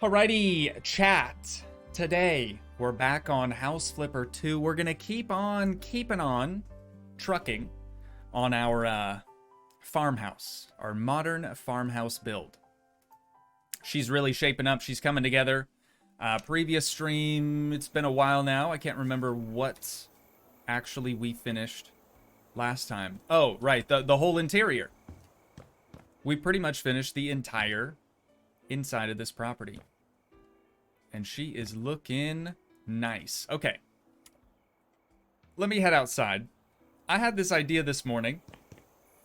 Alrighty, chat. Today, we're back on House Flipper 2. We're gonna keep on keeping on trucking on our farmhouse, our modern farmhouse build. She's really shaping up. She's coming together. Previous stream, it's been a while now. I can't remember what actually we finished last time. Oh, right, the whole interior. We pretty much finished the entire inside of this property. And she is looking nice. Okay. Let me head outside. I had this idea this morning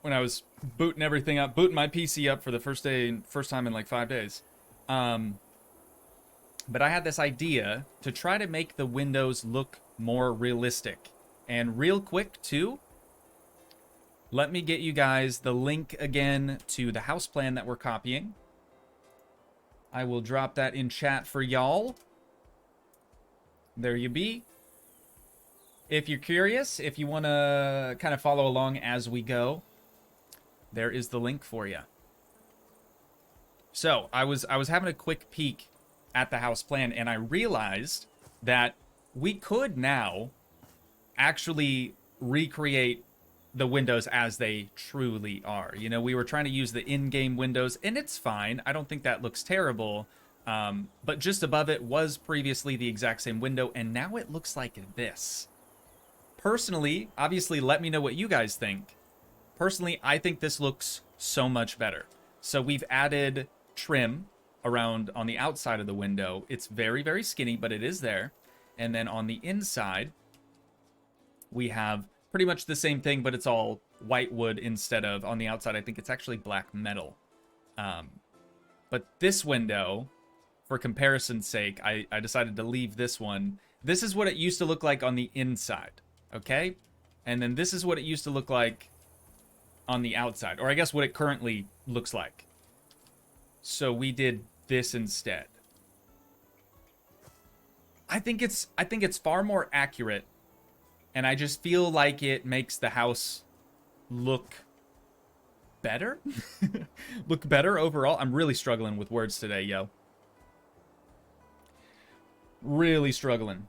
when I was booting everything up, booting my PC up for the first time in like 5 days. But I had this idea to try to make the windows look more realistic. And real quick, too, let me get you guys the link again to the house plan that we're copying. I will drop that in chat for y'all. There you be. If you're curious, if you want to kind of follow along as we go, there is the link for you. So, I was having a quick peek at the house plan, and I realized that we could now actually recreate the windows as they truly are. You know, we were trying to use the in-game windows, and it's fine. I don't think that looks terrible. But just above it was previously the exact same window, and now it looks like this. Personally, obviously, let me know what you guys think. Personally, I think this looks so much better. So we've added trim around on the outside of the window. It's very, very skinny, but it is there. And then on the inside, we have pretty much the same thing, but it's all white wood instead of, on the outside, I think it's actually black metal. But this window, for comparison's sake, I decided to leave this one. This is what it used to look like on the inside, okay? And then this is what it used to look like on the outside, or I guess what it currently looks like. So we did this instead. I think it's far more accurate. And I just feel like it makes the house look better. Look better overall. I'm really struggling with words today, yo. Really struggling.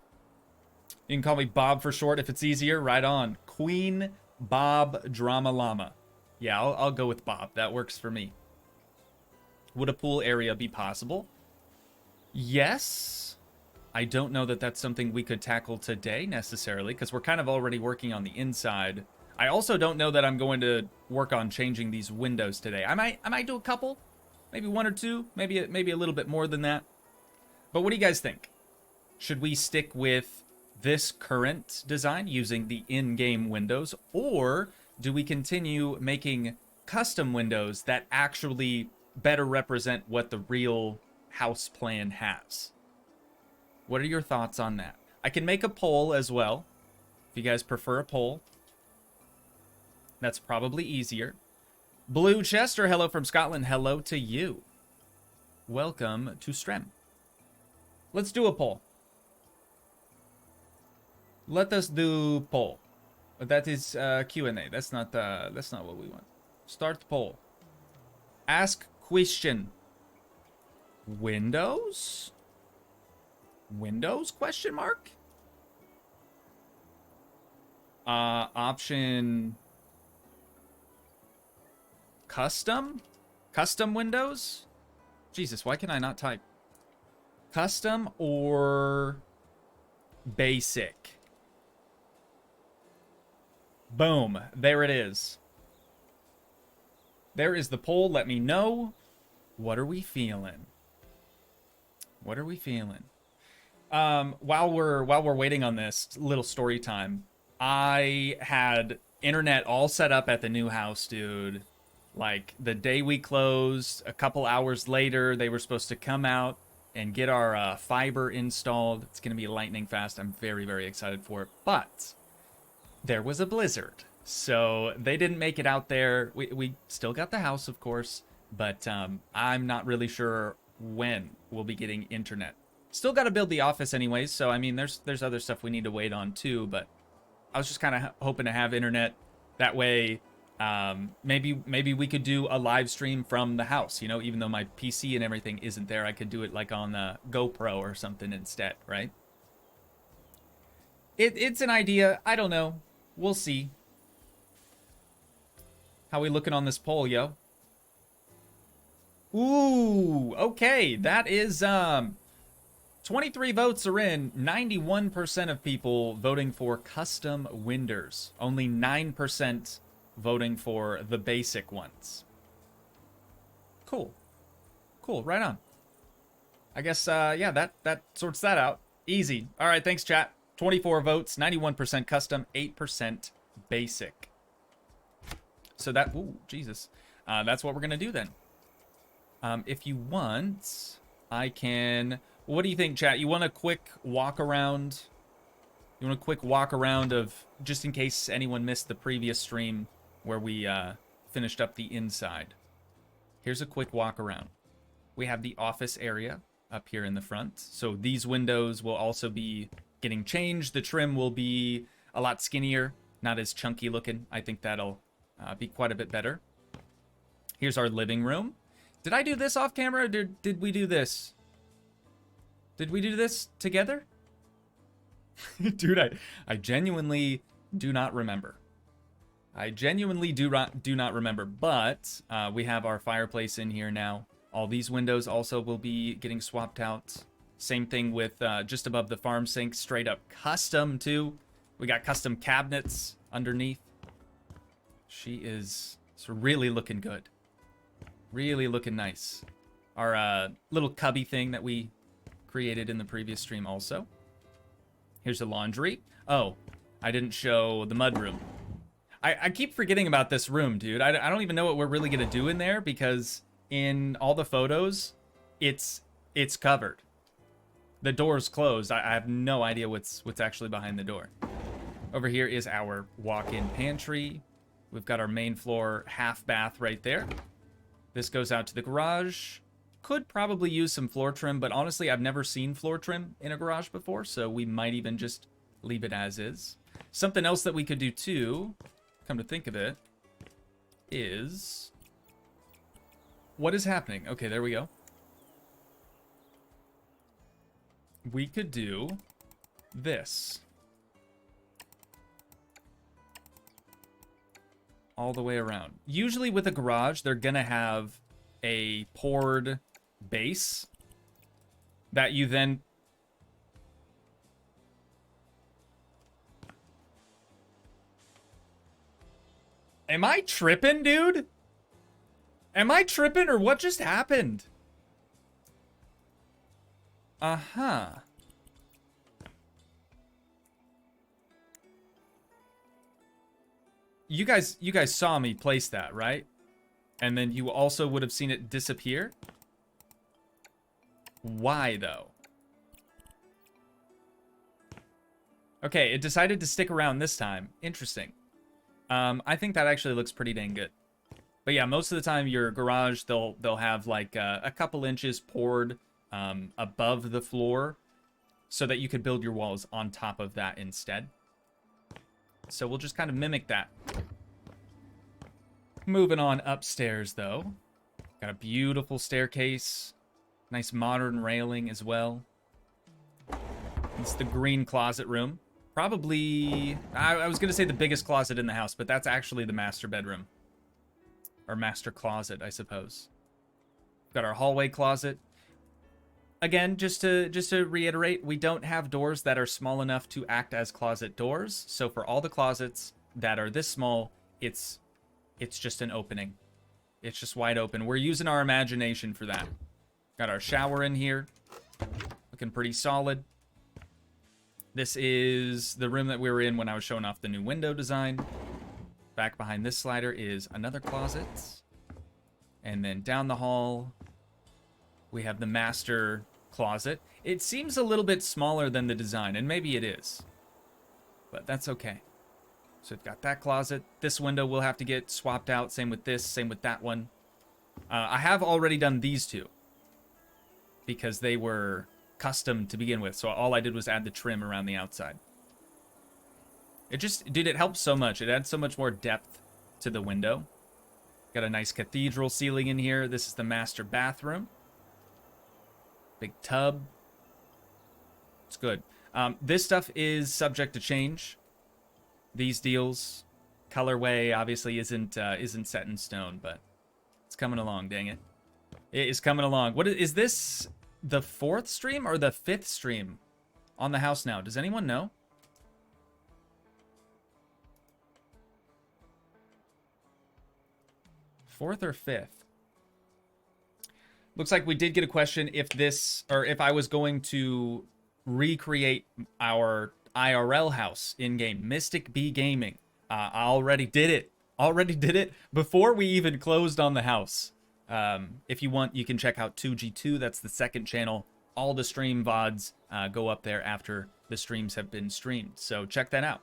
You can call me Bob for short if it's easier. Right on. Queen Bob Drama Llama. Yeah, I'll go with Bob. That works for me. Would a pool area be possible? Yes. I don't know that that's something we could tackle today necessarily, because we're kind of already working on the inside. I also don't know that I'm going to work on changing these windows today. I might do a couple, maybe one or two, maybe a little bit more than that. But what do you guys think? Should we stick with this current design using the in-game windows, or do we continue making custom windows that actually better represent what the real house plan has? What are your thoughts on that? I can make a poll as well, if you guys prefer a poll. That's probably easier. Blue Chester, hello from Scotland. Hello to you. Welcome to Strem. Let's do a poll. Let us do poll. That is Q&A. That's not what we want. Start poll. Ask question. Windows? Windows question mark? Option custom windows? Jesus, why can I not type? Custom or basic? Boom, there it is. There is the poll. Let me know. What are we feeling? What are we feeling? While we're waiting on this, little story time. I had internet all set up at the new house, dude. Like, the day we closed, a couple hours later, they were supposed to come out and get our fiber installed. It's going to be lightning fast. I'm very, very excited for it. But there was a blizzard, so they didn't make it out there. We still got the house, of course, but I'm not really sure when we'll be getting internet. Still got to build the office anyways, so I mean, there's other stuff we need to wait on too, but I was just kind of hoping to have internet. That way Maybe we could do a live stream from the house, you know, even though my PC and everything isn't there, I could do it like on a GoPro or something instead, right? It's an idea. I don't know. We'll see. How we looking on this poll, yo? Ooh, okay. That is 23 votes are in. 91% of people voting for custom windows. Only 9% voting for the basic ones. Cool. Cool, right on. I guess yeah, that sorts that out. Easy. All right, thanks chat. 24 votes, 91% custom, 8% basic. So that, ooh, Jesus. That's what we're going to do then. If you want, I can, what do you think, chat? You want a quick walk around? You want a quick walk around of, just in case anyone missed the previous stream where we finished up the inside. Here's a quick walk around. We have the office area up here in the front. So these windows will also be getting changed. The trim will be a lot skinnier, not as chunky looking. I think that'll be quite a bit better. Here's our living room. Did I do this off camera or did we do this? Did we do this together? Dude, I genuinely do not remember. I genuinely do not remember, but we have our fireplace in here now. All these windows also will be getting swapped out. Same thing with just above the farm sink, straight up custom too. We got custom cabinets underneath. She is really looking good. Really looking nice. Our little cubby thing that we created in the previous stream also. Here's the laundry. Oh, I didn't show the mudroom. I keep forgetting about this room, dude. I don't even know what we're really gonna do in there because in all the photos, it's covered. The door's closed. I have no idea what's actually behind the door. Over here is our walk-in pantry. We've got our main floor half bath right there. This goes out to the garage. Could probably use some floor trim, but honestly, I've never seen floor trim in a garage before, so we might even just leave it as is. Something else that we could do too, come to think of it, is... What is happening? Okay, there we go. We could do this. All the way around. Usually with a garage, they're gonna have a poured base that you then... Am I tripping, dude? Am I tripping or what just happened? Uh-huh. You guys saw me place that, right? And then you also would have seen it disappear? Why, though? Okay, it decided to stick around this time. Interesting. I think that actually looks pretty dang good. But yeah, most of the time your garage, they'll have like a couple inches poured above the floor so that you could build your walls on top of that instead. So we'll just kind of mimic that. Moving on upstairs, though. Got a beautiful staircase. Nice modern railing as well. It's the green closet room. Probably... I was going to say the biggest closet in the house, but that's actually the master bedroom. Or master closet, I suppose. Got our hallway closet. Again, just to reiterate, we don't have doors that are small enough to act as closet doors. So for all the closets that are this small, it's just an opening. It's just wide open. We're using our imagination for that. Got our shower in here. Looking pretty solid. This is the room that we were in when I was showing off the new window design. Back behind this slider is another closet. And then down the hall, we have the master closet. It seems a little bit smaller than the design, and maybe it is. But that's okay. So we've got that closet. This window will have to get swapped out. Same with this, same with that one. I have already done these two because they were custom to begin with. So all I did was add the trim around the outside. It just, dude, it helps so much. It adds so much more depth to the window. Got a nice cathedral ceiling in here. This is the master bathroom. Big tub. It's good. This stuff is subject to change. These deals, colorway obviously isn't set in stone, but it's coming along. Dang it, it is coming along. What is this? The 4th stream or the 5th stream on the house now? Does anyone know? Fourth or 5th? Looks like we did get a question if this, or if I was going to recreate our IRL house in-game. Mystic B Gaming. I already did it. Already did it before we even closed on the house. If you want, you can check out Toogii 2. That's the 2nd channel. All the stream VODs go up there after the streams have been streamed. So check that out.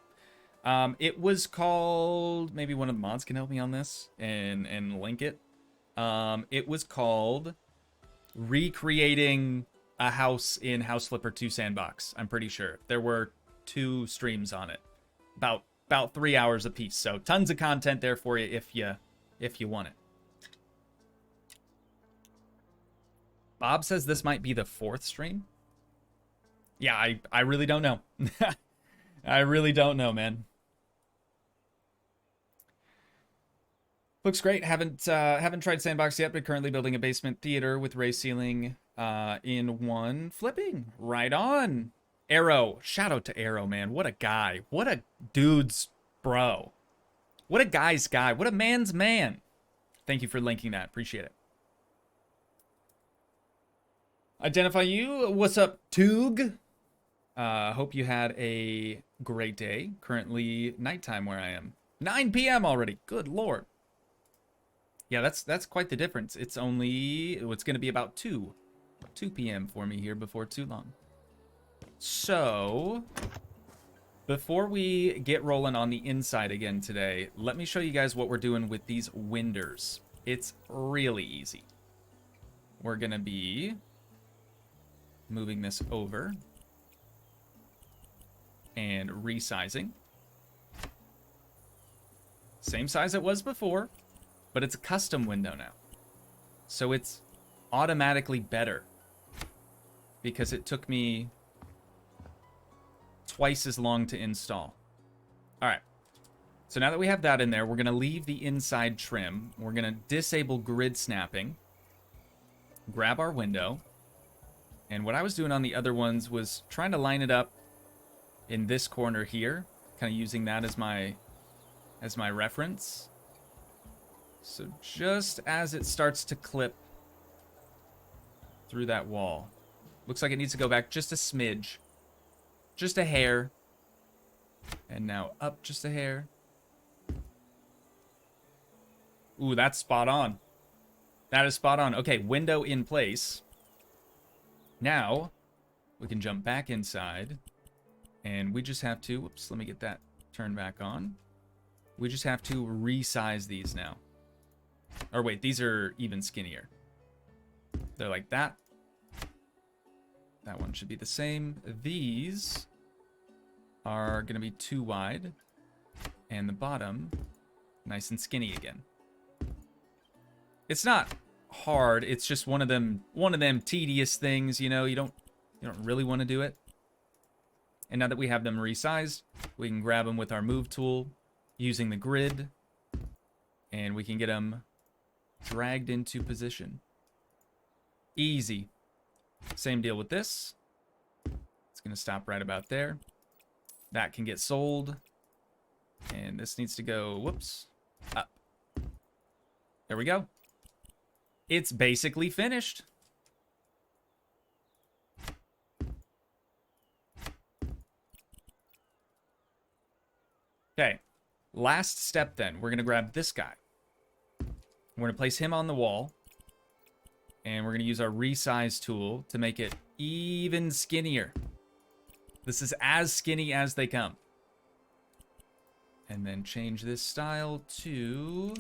It was called, maybe one of the mods can help me on this and link it. It was called Recreating a House in House Flipper 2 Sandbox. I'm pretty sure. There were 2 streams on it. About 3 hours apiece. So tons of content there for you if you want it. Bob says this might be the 4th stream. Yeah, I really don't know. I really don't know, man. Looks great. Haven't tried Sandbox yet, but currently building a basement theater with raised ceiling in one. Flipping. Right on. Arrow. Shout out to Arrow, man. What a guy. What a dude's bro. What a guy's guy. What a man's man. Thank you for linking that. Appreciate it. Identify you. What's up, Toog? Hope you had a great day. Currently nighttime where I am. 9 p.m. already. Good lord. Yeah, that's quite the difference. It's going to be about 2 p.m. for me here before too long. So, before we get rolling on the inside again today, let me show you guys what we're doing with these winders. It's really easy. We're going to be moving this over and resizing. Same size it was before, but it's a custom window now. So it's automatically better because it took me twice as long to install. All right. So now that we have that in there, we're going to leave the inside trim. We're going to disable grid snapping, grab our window. And what I was doing on the other ones was trying to line it up in this corner here, kind of using that as my reference. So just as it starts to clip through that wall, looks like it needs to go back just a smidge, just a hair, and now up just a hair. Ooh, that's spot on. That is spot on. Okay, window in place. Now, we can jump back inside, and we just have to, whoops, let me get that turned back on. We just have to resize these now. Or wait, these are even skinnier. They're like that. That one should be the same. These are going to be too wide, and the bottom, nice and skinny again. It's not hard. It's just one of them tedious things, you know. You don't really want to do it. And now that we have them resized, we can grab them with our move tool using the grid, and we can get them dragged into position. Easy. Same deal with this. It's going to stop right about there. That can get sold, and this needs to go, whoops, up. There we go. It's basically finished. Okay, last step then. We're going to grab this guy. We're going to place him on the wall. And we're going to use our resize tool to make it even skinnier. This is as skinny as they come. And then change this style to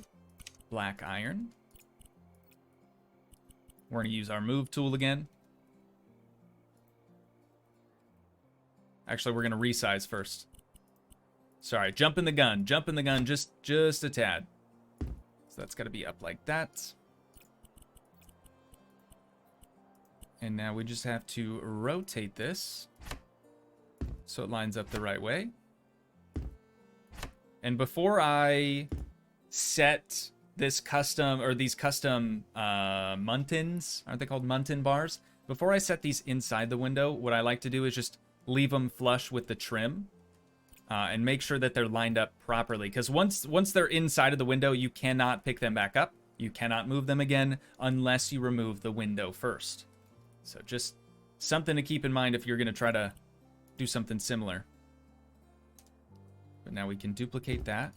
black iron. We're going to use our move tool again. Actually, we're going to resize first. Sorry, jumping the gun just a tad. So that's got to be up like that. And now we just have to rotate this so it lines up the right way. And before I set this custom, or these custom muntins, aren't they called muntin bars? Before I set these inside the window, what I like to do is just leave them flush with the trim and make sure that they're lined up properly. Because once they're inside of the window, you cannot pick them back up. You cannot move them again unless you remove the window first. So just something to keep in mind if you're going to try to do something similar. But now we can duplicate that.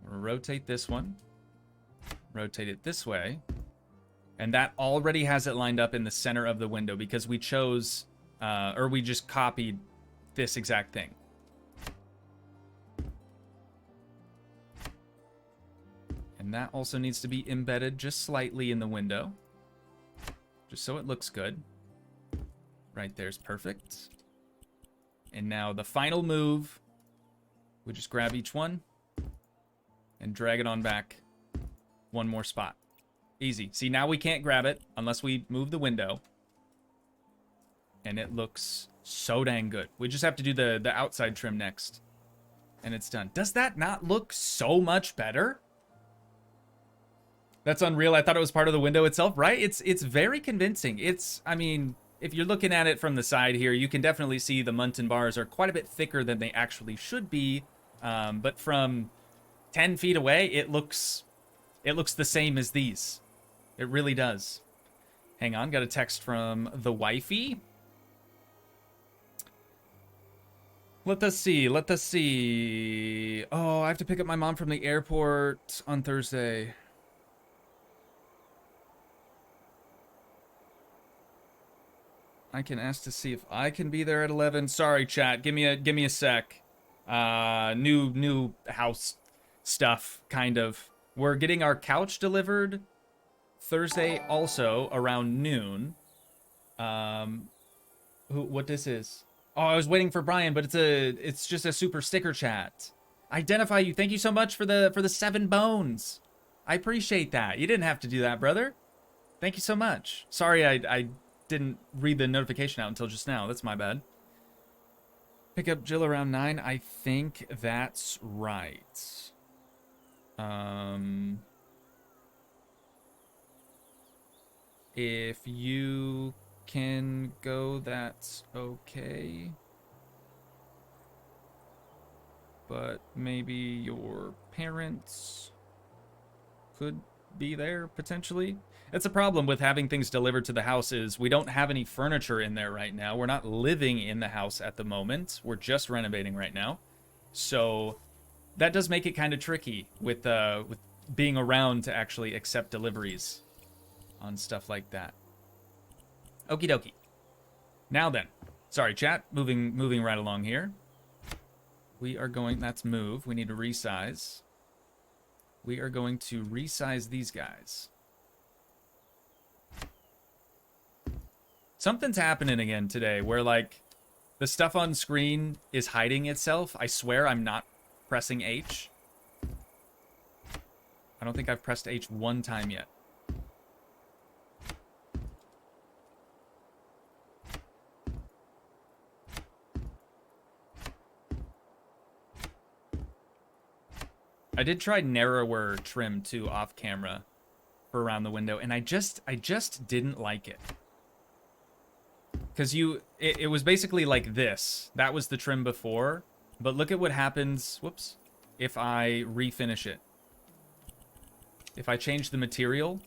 Rotate this one. Rotate it this way. And that already has it lined up in the center of the window because we chose, or we just copied this exact thing. And that also needs to be embedded just slightly in the window, just so it looks good. Right there's perfect. And now the final move, we just grab each one and drag it on back one more spot. Easy. See, now we can't grab it unless we move the window. And it looks so dang good. We just have to do the outside trim next. And it's done. Does that not look so much better? That's unreal. I thought it was part of the window itself, right? It's very convincing. I mean, if you're looking at it from the side here, you can definitely see the muntin bars are quite a bit thicker than they actually should be. But from 10 feet away, it looks the same as these. It really does. Hang on, got a text from the wifey. Let us see. Oh, I have to pick up my mom from the airport on Thursday. I can ask to see if I can be there at 11. Sorry, chat. Give me a sec. New house stuff, kind of. We're getting our couch delivered Thursday also around noon. What this is? Oh, I was waiting for Brian, but it's just a super sticker chat. Identify you. Thank you so much for the 7 bones. I appreciate that. You didn't have to do that, brother. Thank you so much. Sorry, I didn't read the notification out until just now. That's my bad. Pick up Jill around 9. I think that's right. If you can go, that's okay. But maybe your parents could be there potentially. It's a problem with having things delivered to the house is we don't have any furniture in there right now. We're not living in the house at the moment. We're just renovating right now. So that does make it kind of tricky with being around to actually accept deliveries on stuff like that. Okie dokie. Now then. Sorry, chat. Moving right along here. We are going... That's move. We need to resize. We are going to resize these guys. Something's happening again today where, like, the stuff on screen is hiding itself. I swear I'm not pressing H. I don't think I've pressed H one time yet. I did try narrower trim too off camera for around the window, and I just didn't like it. Because it was basically like this. That was the trim before, but look at what happens, whoops, if I refinish it. If I change the material,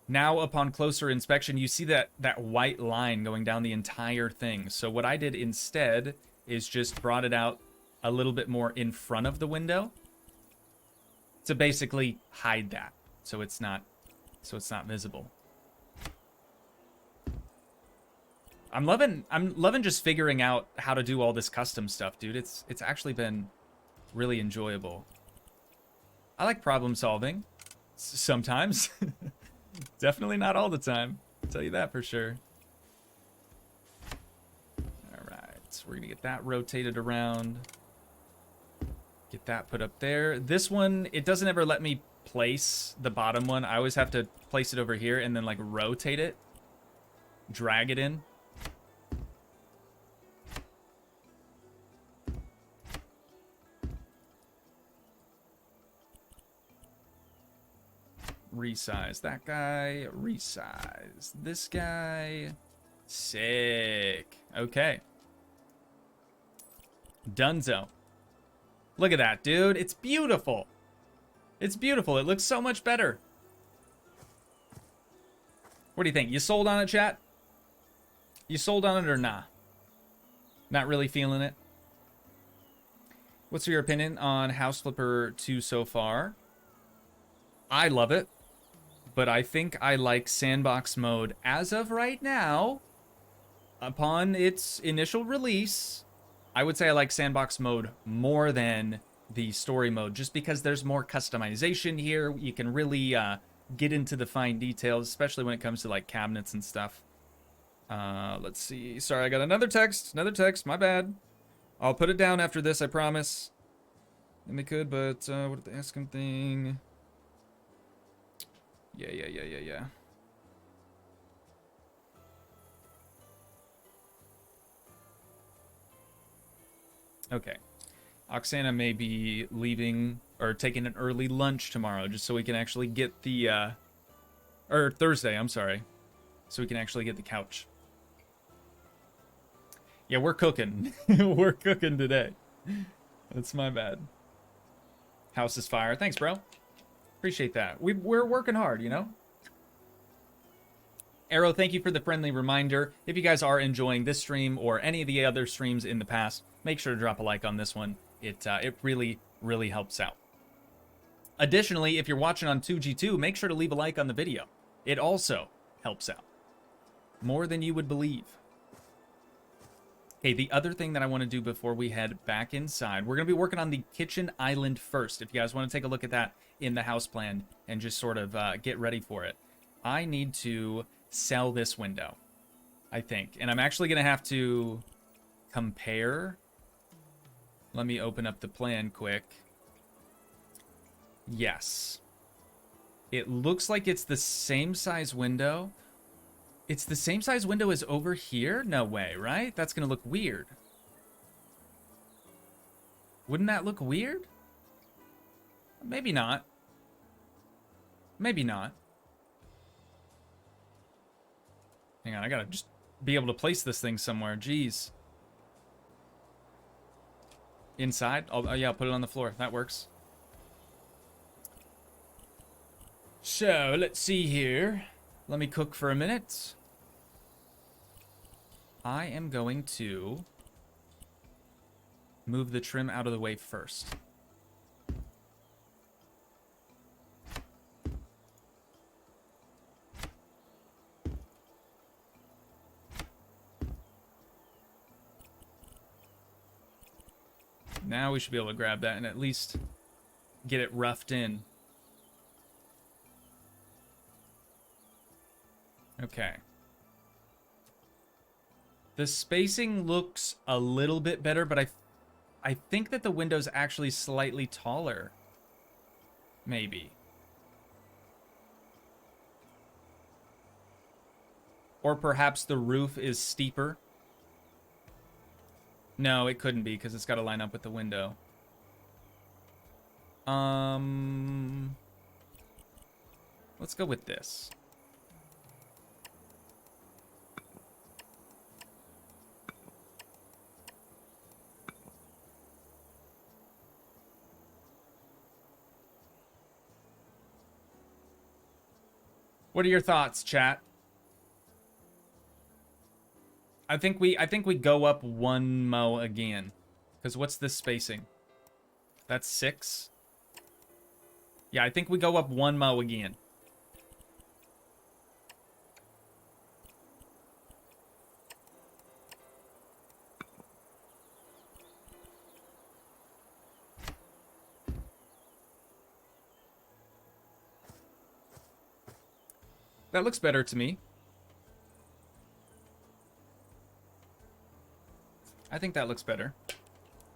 now upon closer inspection, you see that white line going down the entire thing. So what I did instead is just brought it out a little bit more in front of the window to basically hide that, so it's not visible. I'm loving just figuring out how to do all this custom stuff, dude. It's actually been really enjoyable. I like problem solving sometimes. Definitely not all the time. I'll tell you that for sure. All right, so we're gonna get that rotated around. Get that put up there. This one, it doesn't ever let me place the bottom one. I always have to place it over here and then like rotate it. Drag it in. Resize that guy. Resize this guy. Sick. Okay. Dunzo. Look at that, dude. It's beautiful. It's beautiful. It looks so much better. What do you think? You sold on it, chat? You sold on it or nah? Not really feeling it? What's your opinion on House Flipper 2 so far? I love it, but I think I like Sandbox mode as of right now. Upon its initial release, I would say I like Sandbox mode more than the story mode, just because there's more customization here. You can really get into the fine details, especially when it comes to like cabinets and stuff. Let's see. Sorry, I got another text. My bad. I'll put it down after this, I promise. And they could, but what did they ask him thing? Yeah. Okay. Oksana may be leaving or taking an early lunch tomorrow just so we can actually get the or Thursday, I'm sorry. So we can actually get the couch. Yeah, we're cooking. We're cooking today. That's my bad. House is fire. Thanks, bro. Appreciate that. We're working hard, you know? Arrow, thank you for the friendly reminder. If you guys are enjoying this stream or any of the other streams in the past, make sure to drop a like on this one. It really, really helps out. Additionally, if you're watching on Toogii too, make sure to leave a like on the video. It also helps out. More than you would believe. Okay, the other thing that I want to do before we head back inside, we're going to be working on the kitchen island first. If you guys want to take a look at that in the house plan and just sort of get ready for it. I need to sell this window, I think. And I'm actually going to have to compare. Let me open up the plan quick. Yes. It looks like it's the same size window. It's the same size window as over here? No way, right? That's going to look weird. Wouldn't that look weird? Maybe not. Maybe not. Hang on, I gotta just be able to place this thing somewhere. Jeez. Inside? Oh, yeah, I'll put it on the floor. That works. So, let's see here. Let me cook for a minute. I am going to move the trim out of the way first. Now we should be able to grab that and at least get it roughed in. Okay. The spacing looks a little bit better, but I think that the window's actually slightly taller. Maybe. Or perhaps the roof is steeper. No, it couldn't be because it's got to line up with the window. Let's go with this. What are your thoughts, chat? I think we go up one mo again. Because what's this spacing? That's 6? Yeah, I think we go up one mo again. That looks better to me. I think that looks better.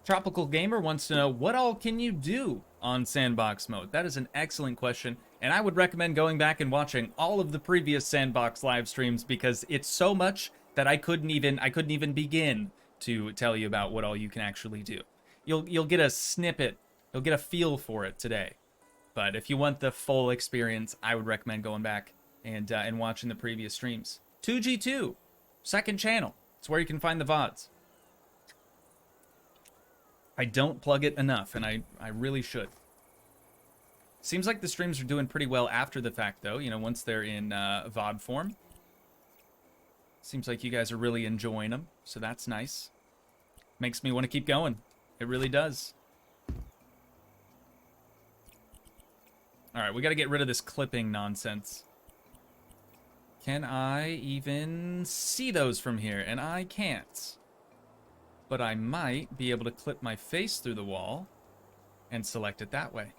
Tropical Gamer wants to know, what all can you do on Sandbox mode? That is an excellent question, and I would recommend going back and watching all of the previous Sandbox live streams because it's so much that I couldn't even begin to tell you about what all you can actually do. You'll get a snippet, you'll get a feel for it today. But if you want the full experience, I would recommend going back and watching the previous streams. Toogii 2, second channel. It's where you can find the VODs. I don't plug it enough, and I really should. Seems like the streams are doing pretty well after the fact, though. You know, once they're in VOD form. Seems like you guys are really enjoying them, so that's nice. Makes me want to keep going. It really does. Alright, we got to get rid of this clipping nonsense. Can I even see those from here? And I can't. But I might be able to clip my face through the wall and select it that way.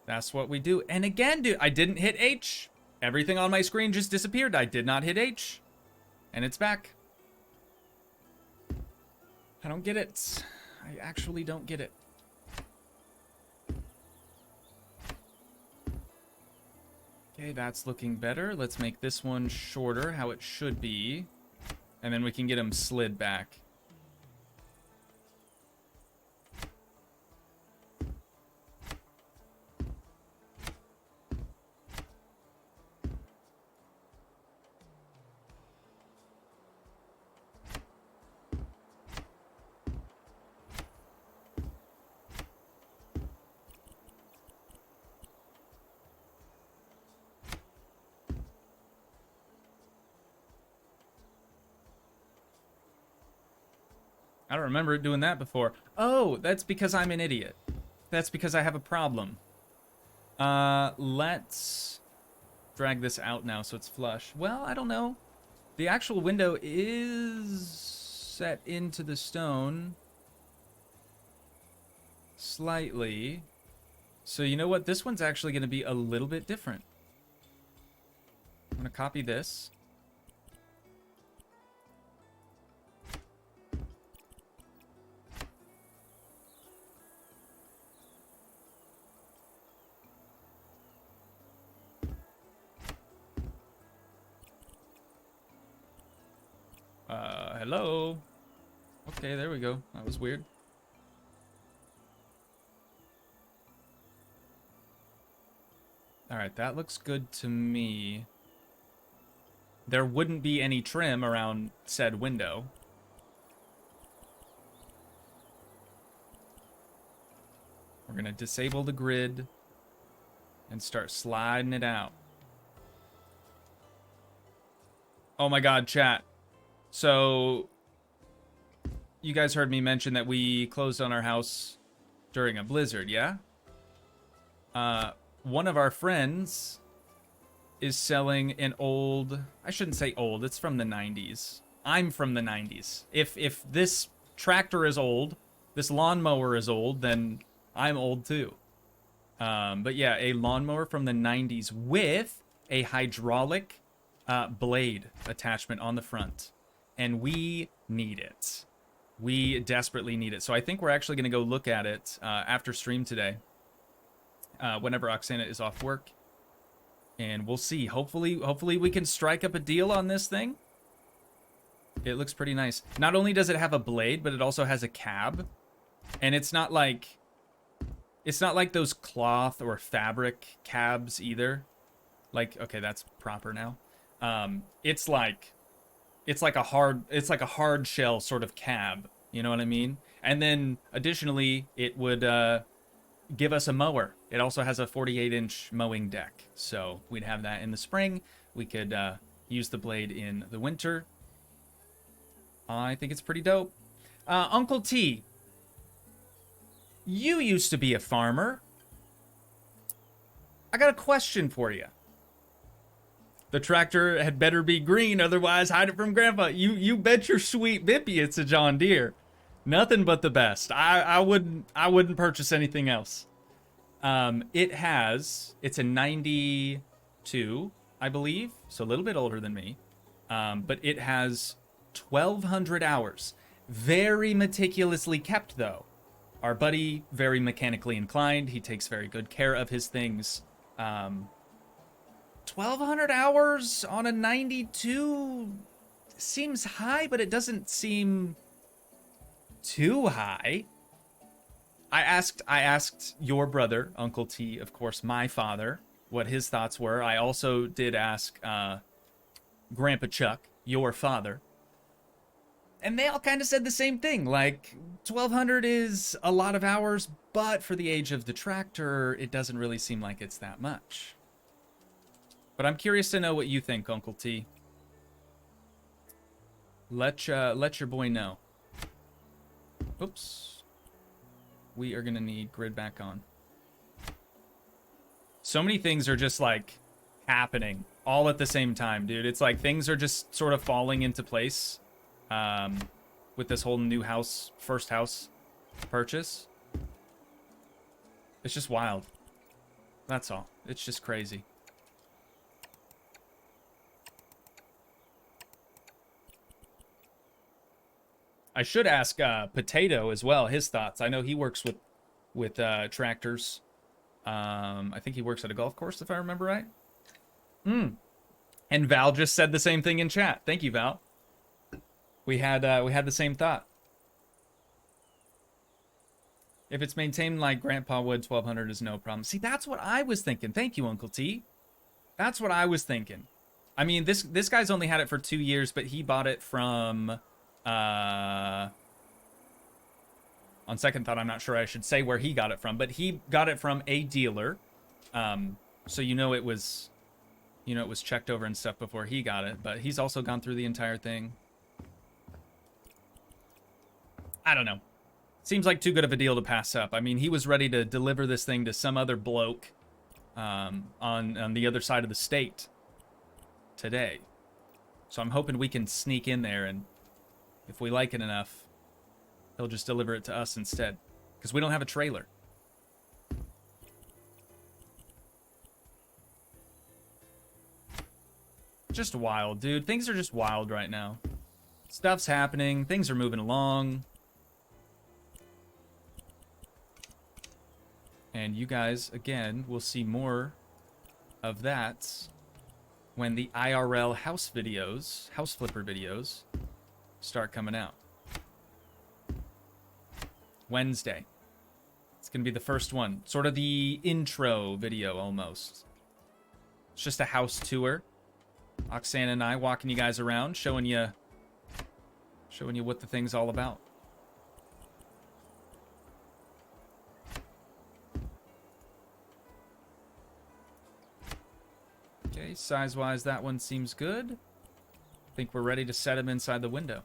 That's what we do. And again, dude, I didn't hit H. Everything on my screen just disappeared. I did not hit H. And it's back. I don't get it. I actually don't get it. Okay, that's looking better. Let's make this one shorter, how it should be. And then we can get him slid back. I don't remember doing that before. Oh, that's because I'm an idiot. That's because I have a problem. Let's drag this out now so it's flush. Well, I don't know. The actual window is set into the stone slightly. So you know what? This one's actually going to be a little bit different. I'm going to copy this. Hello? Okay, there we go. That was weird. Alright, that looks good to me. There wouldn't be any trim around said window. We're gonna disable the grid and start sliding it out. Oh my god, chat. So, you guys heard me mention that we closed on our house during a blizzard, yeah? One of our friends is selling an old... I shouldn't say old, it's from the 90s. I'm from the 90s. If this tractor is old, this lawnmower is old, then I'm old too. But yeah, a lawnmower from the 90s with a hydraulic blade attachment on the front. And we need it. We desperately need it. So I think we're actually going to go look at it after stream today. Whenever Oksana is off work. And we'll see. Hopefully we can strike up a deal on this thing. It looks pretty nice. Not only does it have a blade, but it also has a cab. And it's not like those cloth or fabric cabs either. Like, okay, that's proper now. It's like a hard shell sort of cab, you know what I mean? And then additionally, it would give us a mower. It also has a 48-inch mowing deck, so we'd have that in the spring. We could use the blade in the winter. I think it's pretty dope. Uncle T, you used to be a farmer. I got a question for you. The tractor had better be green, otherwise hide it from Grandpa. You bet your sweet bippy it's a John Deere. Nothing but the best. I wouldn't purchase anything else. It's a 92, I believe, so a little bit older than me. But it has 1,200 hours. Very meticulously kept, though. Our buddy, very mechanically inclined. He takes very good care of his things. 1,200 hours on a 92 seems high, but it doesn't seem too high. I asked your brother, Uncle T, of course, my father, what his thoughts were. I also did ask Grandpa Chuck, your father. And they all kind of said the same thing. Like, 1,200 is a lot of hours, but for the age of the tractor, it doesn't really seem like it's that much. But I'm curious to know what you think, Uncle T. Let your boy know. Oops. We are going to need grid back on. So many things are just, like, happening all at the same time, dude. It's like things are just sort of falling into place. With this whole new house, first house purchase. It's just wild. That's all. It's just crazy. I should ask Potato as well, his thoughts. I know he works with tractors. I think he works at a golf course, if I remember right. And Val just said the same thing in chat. Thank you, Val. We had the same thought. If it's maintained like Grandpa would, 1,200 is no problem. See, that's what I was thinking. Thank you, Uncle T. That's what I was thinking. I mean, this guy's only had it for 2 years, but he bought it from... on second thought, I'm not sure I should say where he got it from, but he got it from a dealer. So it was checked over and stuff before he got it, but he's also gone through the entire thing. I don't know. Seems like too good of a deal to pass up. I mean, he was ready to deliver this thing to some other bloke on the other side of the state today. So I'm hoping we can sneak in there, and if we like it enough, he'll just deliver it to us instead. Because we don't have a trailer. Just wild, dude. Things are just wild right now. Stuff's happening. Things are moving along. And you guys, again, will see more of that when the IRL house videos, house flipper videos, start coming out. Wednesday. It's going to be the first one. Sort of the intro video, almost. It's just a house tour. Oksana and I walking you guys around, showing you what the thing's all about. Okay, size-wise, that one seems good. I think we're ready to set him inside the window.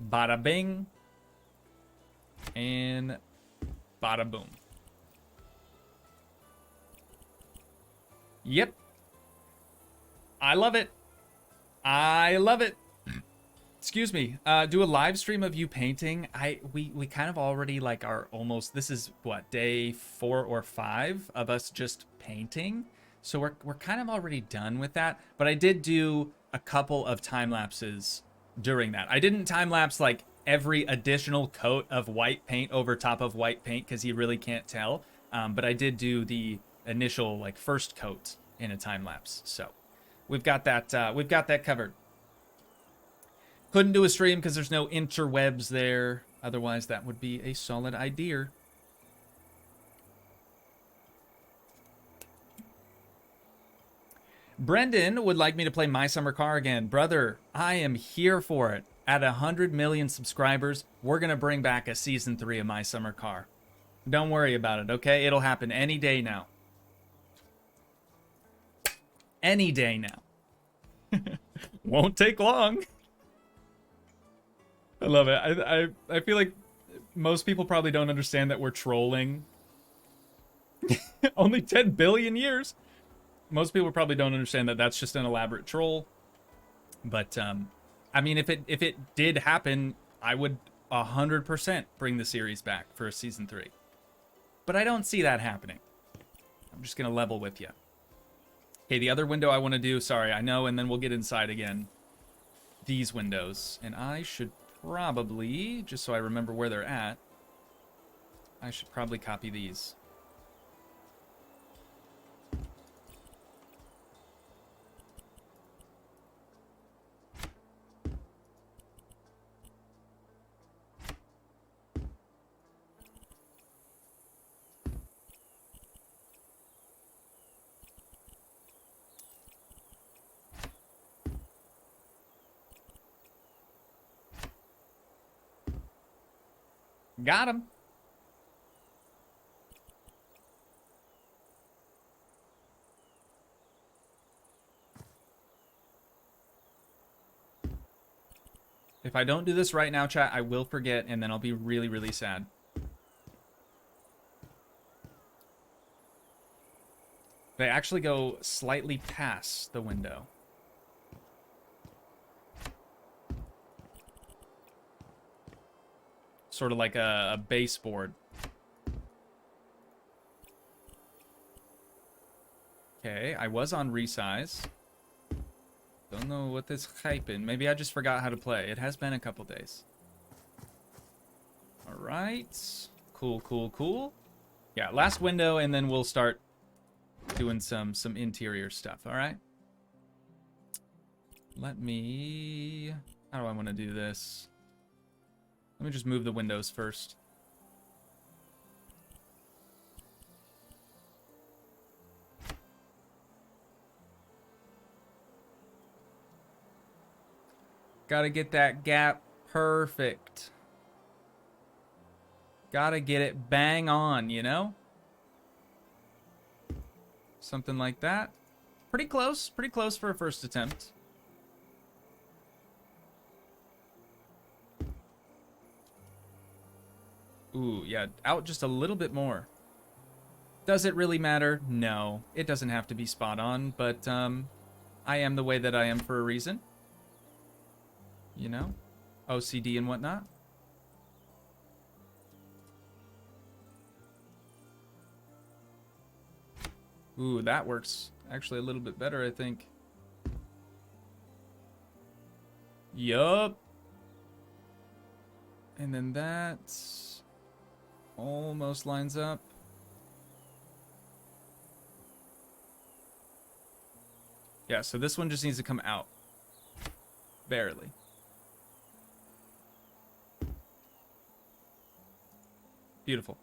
Bada bing. And bada boom. Yep. I love it. I love it. Excuse me. Do a live stream of you painting. We kind of already like are almost, this is what, day 4 or 5 of us just painting. So we're kind of already done with that. But I did do a couple of time lapses during that. I didn't time lapse like every additional coat of white paint over top of white paint because you really can't tell. But I did do the initial like first coat in a time lapse. So we've got that covered. Couldn't do a stream because there's no interwebs there. Otherwise, that would be a solid idea. Brendan would like me to play My Summer Car again. Brother, I am here for it. At 100 million subscribers, we're going to bring back a Season 3 of My Summer Car. Don't worry about it, okay? It'll happen any day now. Any day now. Won't take long. I love it. I feel like most people probably don't understand that we're trolling. Only 10 billion years. Most people probably don't understand that that's just an elaborate troll. But I mean, if it did happen, I would 100% bring the series back for a Season 3. But I don't see that happening. I'm just going to level with you. Okay, the other window I want to do, sorry, I know, and then we'll get inside again. these windows. And I should probably, just so I remember where they're at, I should probably copy these. Got him. If I don't do this right now, chat, I will forget, and then I'll be really, really sad. They actually go slightly past the window. Sort of like a baseboard. Okay, I was on resize. Don't know what this hyping. Maybe I just forgot how to play. It has been a couple days. All right. Cool, cool, cool. Yeah, last window, and then we'll start doing some interior stuff. All right. Let me... How do I want to do this? Let me just move the windows first. Gotta get that gap perfect. Gotta get it bang on, you know? Something like that. Pretty close for a first attempt. Ooh, yeah, out just a little bit more. Does it really matter? No, it doesn't have to be spot on, but I am the way that I am for a reason. You know? OCD and whatnot. Ooh, that works actually a little bit better, I think. Yup. And then that almost lines up. Yeah, so this one just needs to come out. Barely. Beautiful.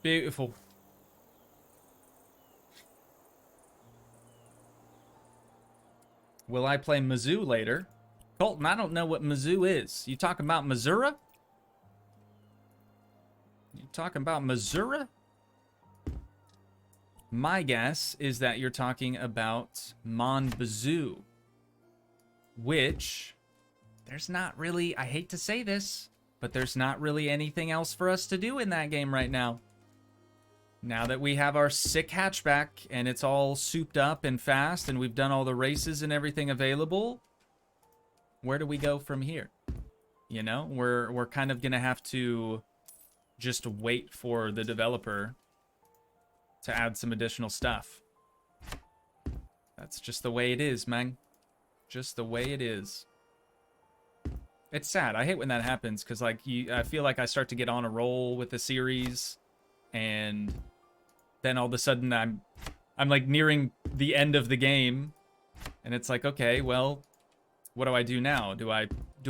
Beautiful. Will I play Mizzou later? Colton, I don't know what Mizzou is. You talking about Missouri? You talking about Missouri? My guess is that you're talking about Monbazoo, which there's not really, I hate to say this, but there's not really anything else for us to do in that game right now. Now that we have our sick hatchback and it's all souped up and fast and we've done all the races and everything available, where do we go from here? You know, we're kind of gonna have to just wait for the developer to add some additional stuff. That's just the way it is, man. Just the way it is. It's sad. I hate when that happens because, like, I feel like I start to get on a roll with the series, and then all of a sudden I'm like nearing the end of the game, and it's like, okay, well, what do I do now? Do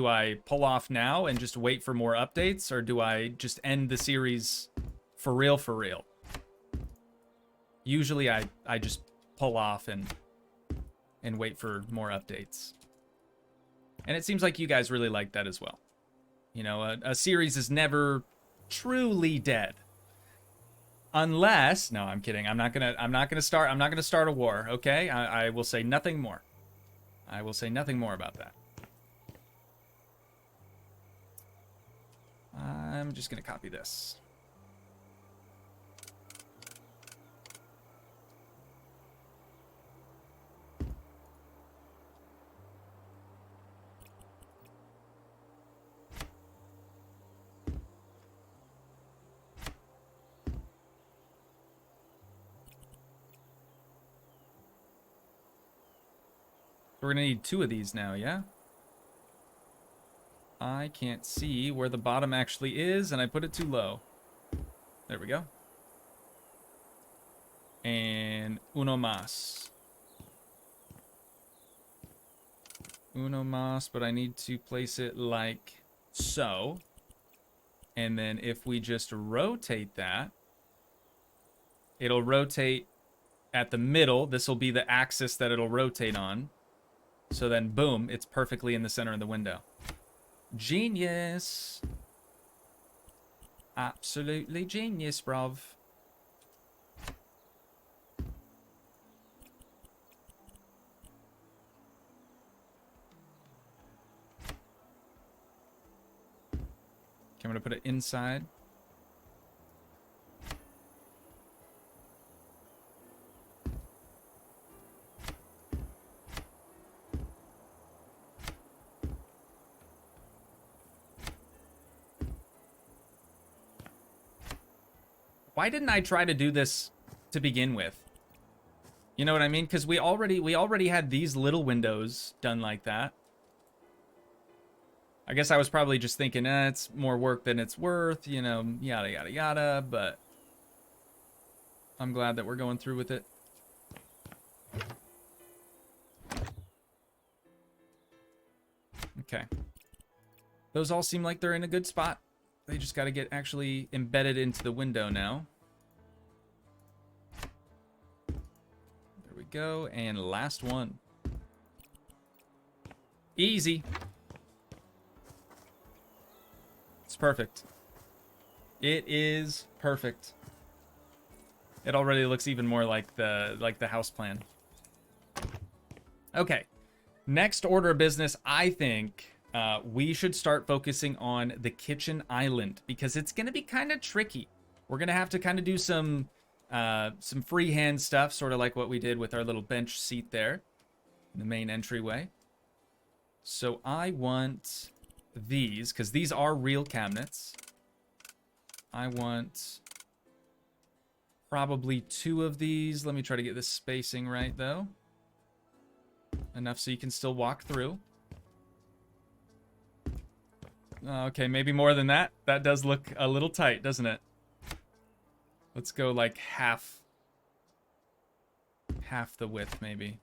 I pull off now and just wait for more updates, or do I just end the series for real for real? Usually I just pull off and wait for more updates. And it seems like you guys really like that as well. You know, a series is never truly dead. Unless, no, I'm kidding. I'm not gonna start a war, okay? I will say nothing more. I will say nothing more about that. I'm just gonna copy this. We're gonna need 2 of these now, yeah? I can't see where the bottom actually is, and I put it too low. There we go. And uno más. Uno más, but I need to place it like so. And then if we just rotate that, it'll rotate at the middle. This will be the axis that it'll rotate on. So then, boom, it's perfectly in the center of the window. Genius. Absolutely genius, bruv. Okay, I'm gonna put it inside. Why didn't I try to do this to begin with? You know what I mean? Because we already had these little windows done like that. I guess I was probably just thinking, it's more work than it's worth, you know, yada, yada, yada, but I'm glad that we're going through with it. Okay. Those all seem like they're in a good spot. They just got to get actually embedded into the window now. There we go. And last one. Easy. It's perfect. It is perfect. It already looks even more like the house plan. Okay. Next order of business, I think we should start focusing on the kitchen island because it's going to be kind of tricky. We're going to have to kind of do some freehand stuff, sort of like what we did with our little bench seat there in the main entryway. So I want these, because these are real cabinets. I want probably 2 of these. Let me try to get this spacing right, though. Enough so you can still walk through. Okay, maybe more than that. That does look a little tight, doesn't it? Let's go like half the width, maybe.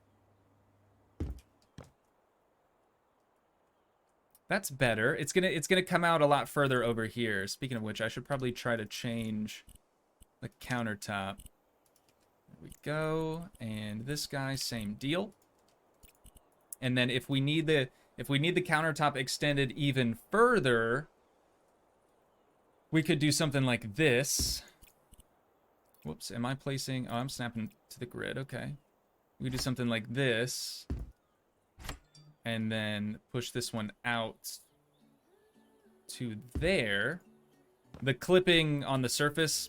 That's better. It's gonna come out a lot further over here. Speaking of which, I should probably try to change the countertop. There we go. And this guy, same deal. And then if we need the countertop extended even further, we could do something like this. Whoops, am I placing... Oh, I'm snapping to the grid, okay. We could do something like this. And then push this one out to there. The clipping on the surface,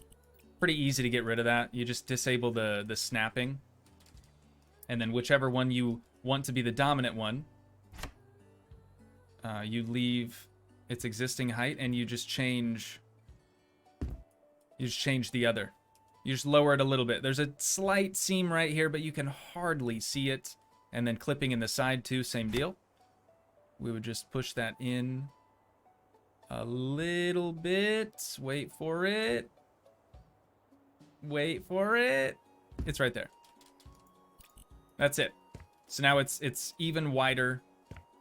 pretty easy to get rid of that. You just disable the snapping. And then whichever one you want to be the dominant one, you leave its existing height and you just change the other. You just lower it a little bit. There's a slight seam right here, but you can hardly see it. And then clipping in the side too, same deal. We would just push that in a little bit. Wait for it. Wait for it. It's right there. That's it. So now it's even wider,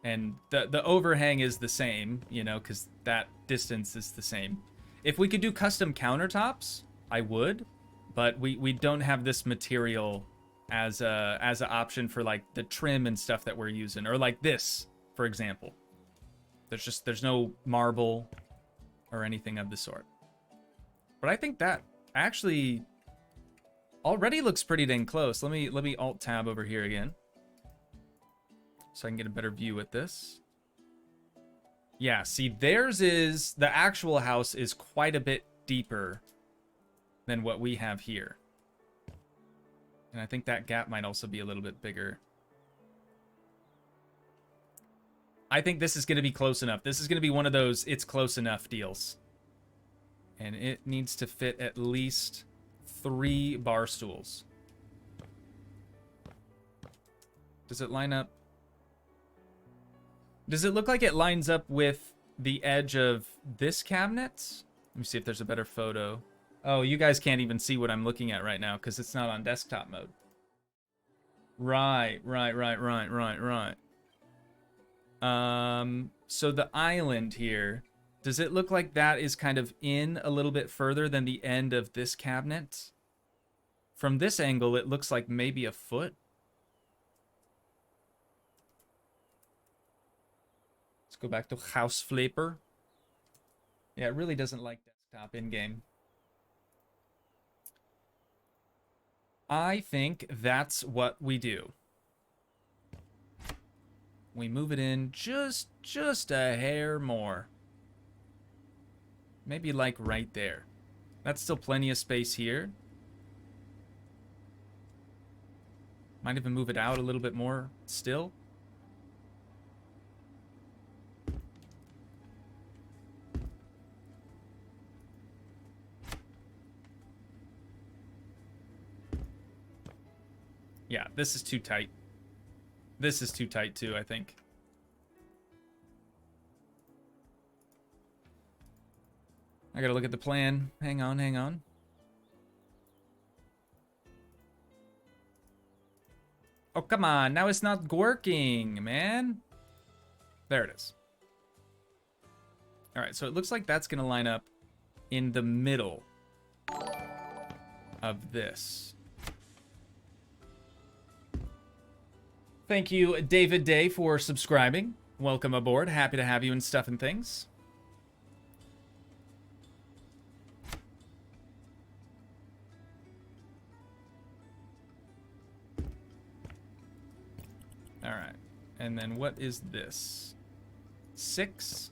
and the overhang is the same, you know, because that distance is the same. If we could do custom countertops, I would, but we don't have this material as an option for like the trim and stuff that we're using, or like this, for example. There's no marble or anything of the sort. But I think that actually already looks pretty dang close. Let me alt tab over here again, so I can get a better view with this. Yeah, see, the actual house is quite a bit deeper than what we have here. And I think that gap might also be a little bit bigger. I think this is going to be close enough. This is going to be one of those it's close enough deals. And it needs to fit at least 3 bar stools. Does it line up? Does it look like it lines up with the edge of this cabinet? Let me see if there's a better photo. Oh, you guys can't even see what I'm looking at right now because it's not on desktop mode. Right. So the island here, does it look like that is kind of in a little bit further than the end of this cabinet? From this angle, it looks like maybe a foot. Let's go back to House Flipper. Yeah, it really doesn't like desktop in-game. I think that's what we do. We move it in just a hair more. Maybe like right there. That's still plenty of space here. Might even move it out a little bit more still. Yeah, this is too tight. This is too tight too, I think. I gotta look at the plan. Hang on. Oh, come on. Now it's not working, man. There it is. All right, so it looks like that's gonna line up in the middle of this. Thank you, David Day, for subscribing. Welcome aboard. Happy to have you and stuff and things. All right. And then what is this? 6.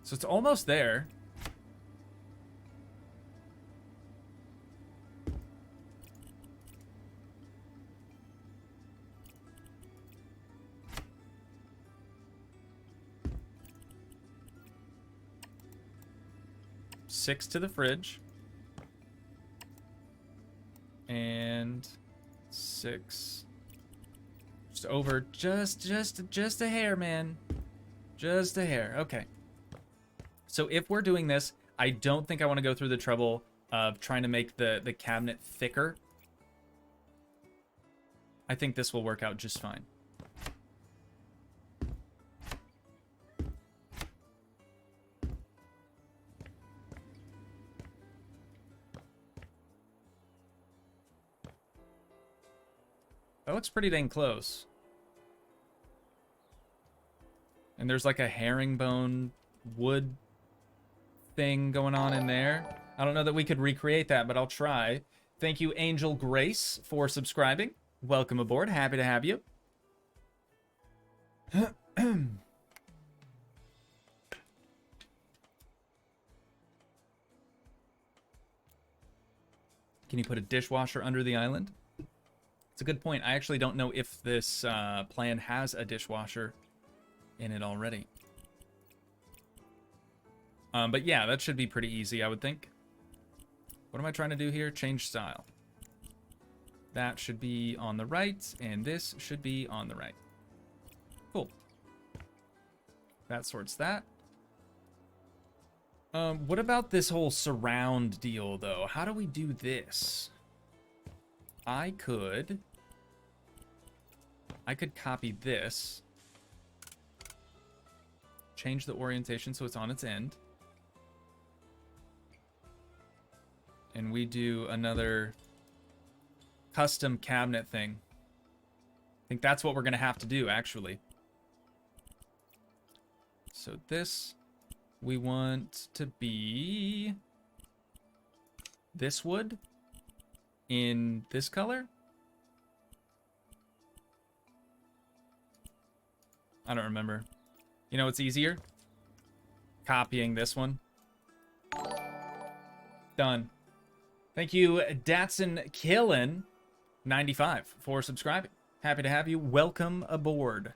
So it's almost there. Six to the fridge. And 6. Just over, just a hair, man. Just a hair. Okay. So if we're doing this, I don't think I want to go through the trouble of trying to make the cabinet thicker. I think this will work out just fine. That looks pretty dang close. And there's like a herringbone wood thing going on in there. I don't know that we could recreate that, but I'll try. Thank you, Angel Grace, for subscribing. Welcome aboard. Happy to have you. Can you put a dishwasher under the island? It's a good point. I actually don't know if this plan has a dishwasher in it already. But yeah, that should be pretty easy, I would think. What am I trying to do here? Change style. That should be on the right, and this should be on the right. Cool. That sorts that. What about this whole surround deal, though? How do we do this? I could copy this, change the orientation so it's on its end, and we do another custom cabinet thing. I think that's what we're gonna have to do, actually. So this, we want to be this wood in this color? I don't remember. You know what's easier? Copying this one. Done. Thank you, Datsun Killin 95 for subscribing. Happy to have you. Welcome aboard.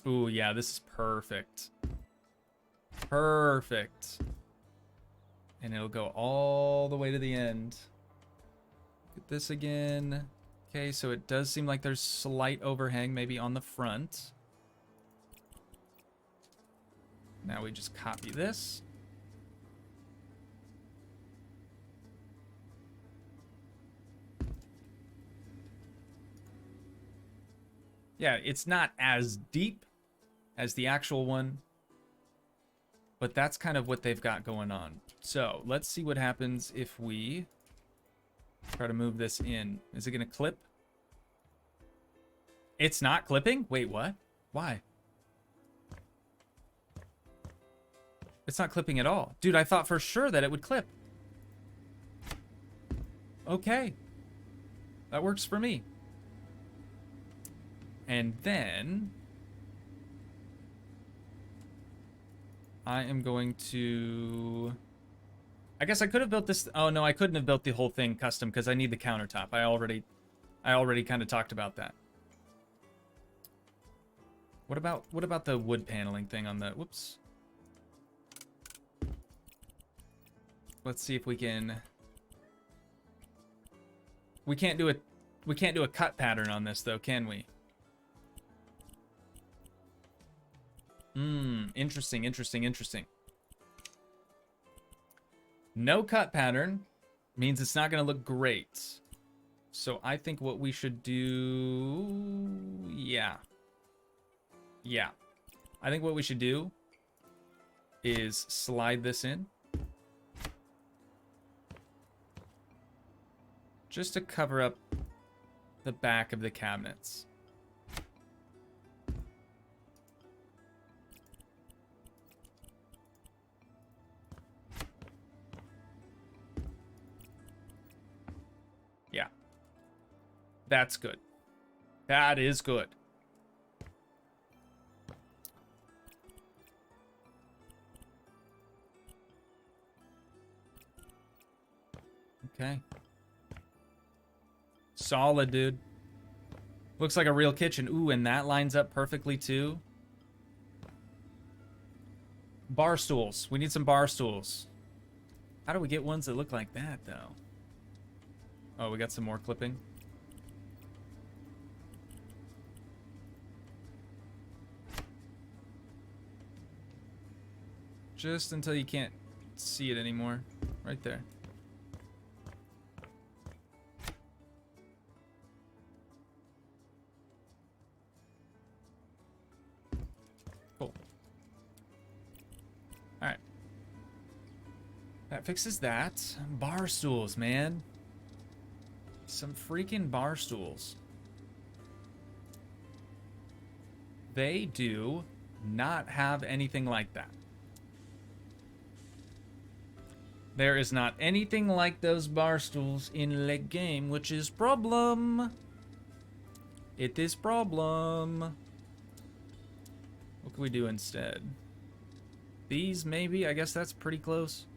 Ooh, yeah, this is perfect. Perfect. And it'll go all the way to the end. Get this again. Okay, so it does seem like there's slight overhang maybe on the front. Now we just copy this. Yeah, it's not as deep as the actual one, but that's kind of what they've got going on. So let's see what happens if we try to move this in. Is it going to clip? It's not clipping? Wait, what? Why? It's not clipping at all. Dude, I thought for sure that it would clip. Okay. That works for me. And then I am going to... I guess I could have built this... Oh, no, I couldn't have built the whole thing custom because I need the countertop. I already kind of talked about that. What about the wood paneling thing on the... Whoops. Let's see if we can... We can't do a cut pattern on this though, can we? Interesting, interesting, interesting. No cut pattern means it's not going to look great. So I think what we should do... Yeah. I think what we should do is slide this in. Just to cover up the back of the cabinets. Yeah. That's good. That is good. Okay. Solid, dude. Looks like a real kitchen. Ooh, and that lines up perfectly too. Bar stools. We need some bar stools. How do we get ones that look like that, though? Oh, we got some more clipping. Just until you can't see it anymore. Right there. Cool. Alright. That fixes that. Bar stools, man. Some freaking bar stools. They do not have anything like that. There is not anything like those bar stools in the game, which is problem. It is problem. What can we do instead? These, maybe? I guess that's pretty close.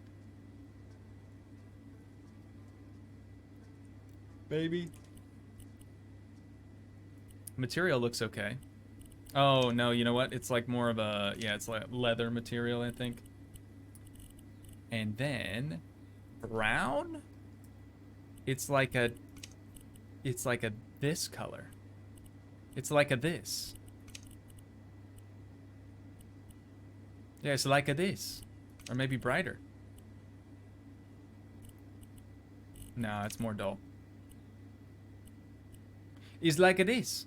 Maybe. Material looks okay. Oh, no, you know what? It's like more of a... Yeah, it's like leather material, I think. And then... brown? It's like a... It's like a this color. It's like a this. Yeah, it's like a this. Or maybe brighter. No, it's more dull. It's like a this.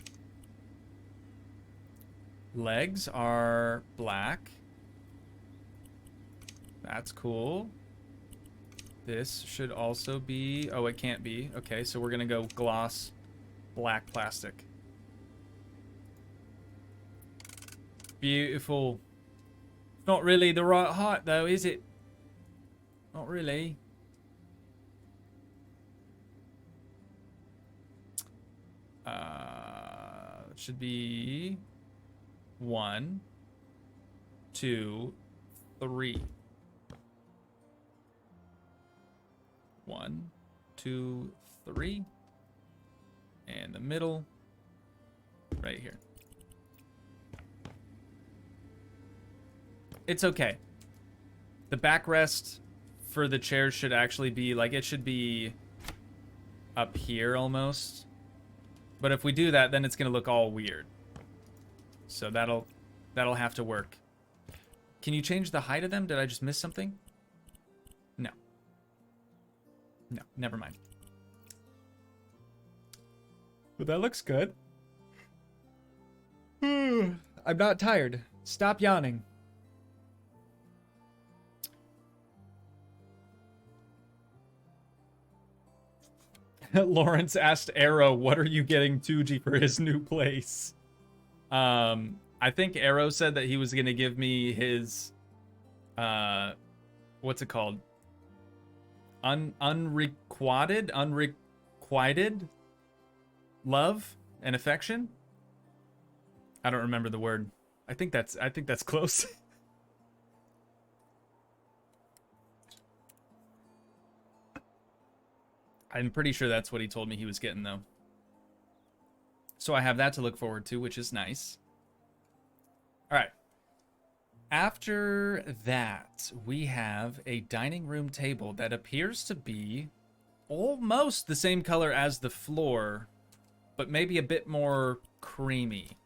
Legs are black. That's cool. This should also be... Oh, it can't be. Okay, so we're going to go gloss black plastic. Beautiful. Not really the right height, though, is it? Not really. It should be 1, 2, 3. 1, 2, 3. And the middle, right here. It's okay. The backrest for the chairs should actually be, like, it should be up here almost. But if we do that, then it's going to look all weird. So that'll have to work. Can you change the height of them? Did I just miss something? No. No, never mind. But that looks good. I'm not tired. Stop yawning. Lawrence asked Arrow, what are you getting Toogii for his new place? I think Arrow said that he was going to give me his, what's it called? Unrequited love and affection? I don't remember the word. I think that's close. I'm pretty sure that's what he told me he was getting, though. So I have that to look forward to, which is nice. All right. After that, we have a dining room table that appears to be almost the same color as the floor, but maybe a bit more creamy.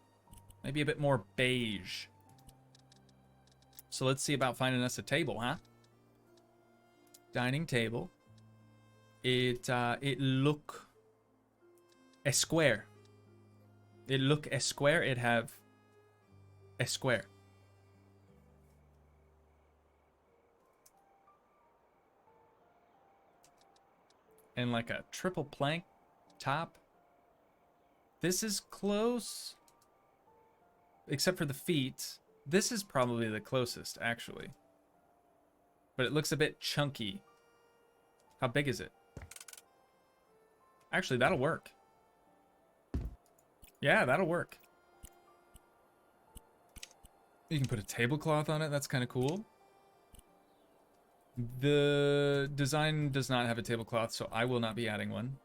Maybe a bit more beige. So let's see about finding us a table, huh? Dining table. It look a square. It look a square. It have a square. And like a triple plank top. This is close. Except for the feet. This is probably the closest, actually. But it looks a bit chunky. How big is it? Actually, that'll work. Yeah, that'll work. You can put a tablecloth on it. That's kind of cool. The design does not have a tablecloth, so I will not be adding one.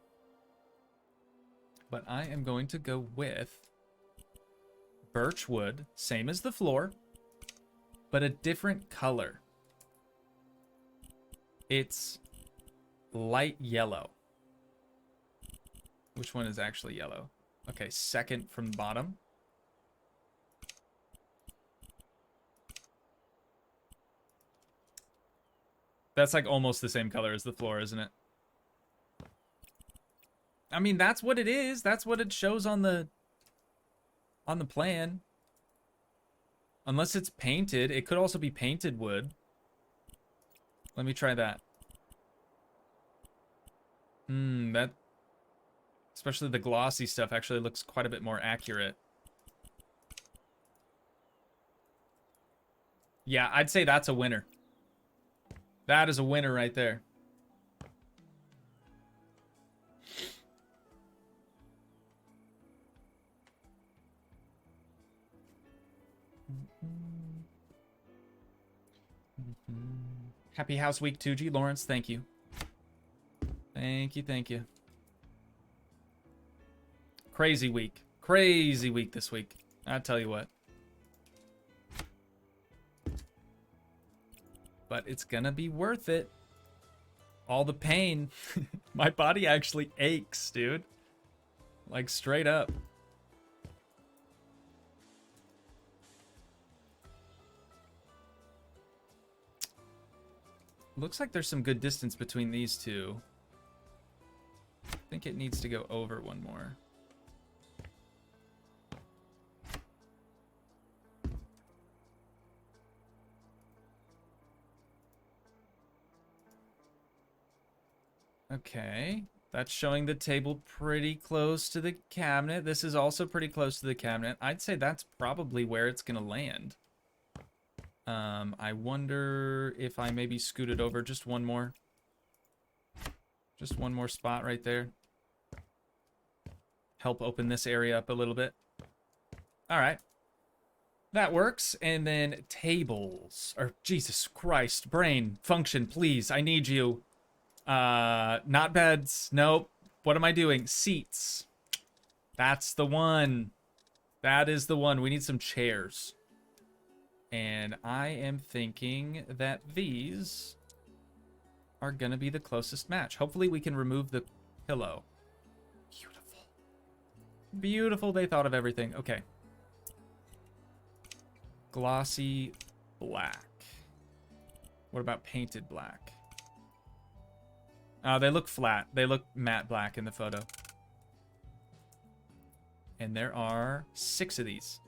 But I am going to go with birch wood, same as the floor, but a different color. It's light yellow. Which one is actually yellow? Okay, second from bottom. That's like almost the same color as the floor, isn't it? I mean, that's what it is. That's what it shows on the plan. Unless it's painted. It could also be painted wood. Let me try that. That, especially the glossy stuff, actually looks quite a bit more accurate. Yeah, I'd say that's a winner. That is a winner right there. Happy House Week 2G, Lawrence. Thank you. Thank you, thank you. Crazy week. Crazy week this week. I tell you what. But it's gonna be worth it. All the pain. My body actually aches, dude. Like, straight up. Looks like there's some good distance between these two. I think it needs to go over one more. Okay, that's showing the table pretty close to the cabinet. This is also pretty close to the cabinet. I'd say that's probably where it's gonna land. I wonder if I maybe scoot it over just one more. Just one more spot right there. Help open this area up a little bit. All right. That works. And then tables. Or, Jesus Christ. Brain, function, please. I need you. Not beds. Nope. What am I doing? Seats. That's the one. That is the one. We need some chairs. And I am thinking that these are going to be the closest match. Hopefully we can remove the pillow. Beautiful. Beautiful. They thought of everything. Okay. Glossy black. What about painted black? They look flat. They look matte black in the photo. And there are 6 of these.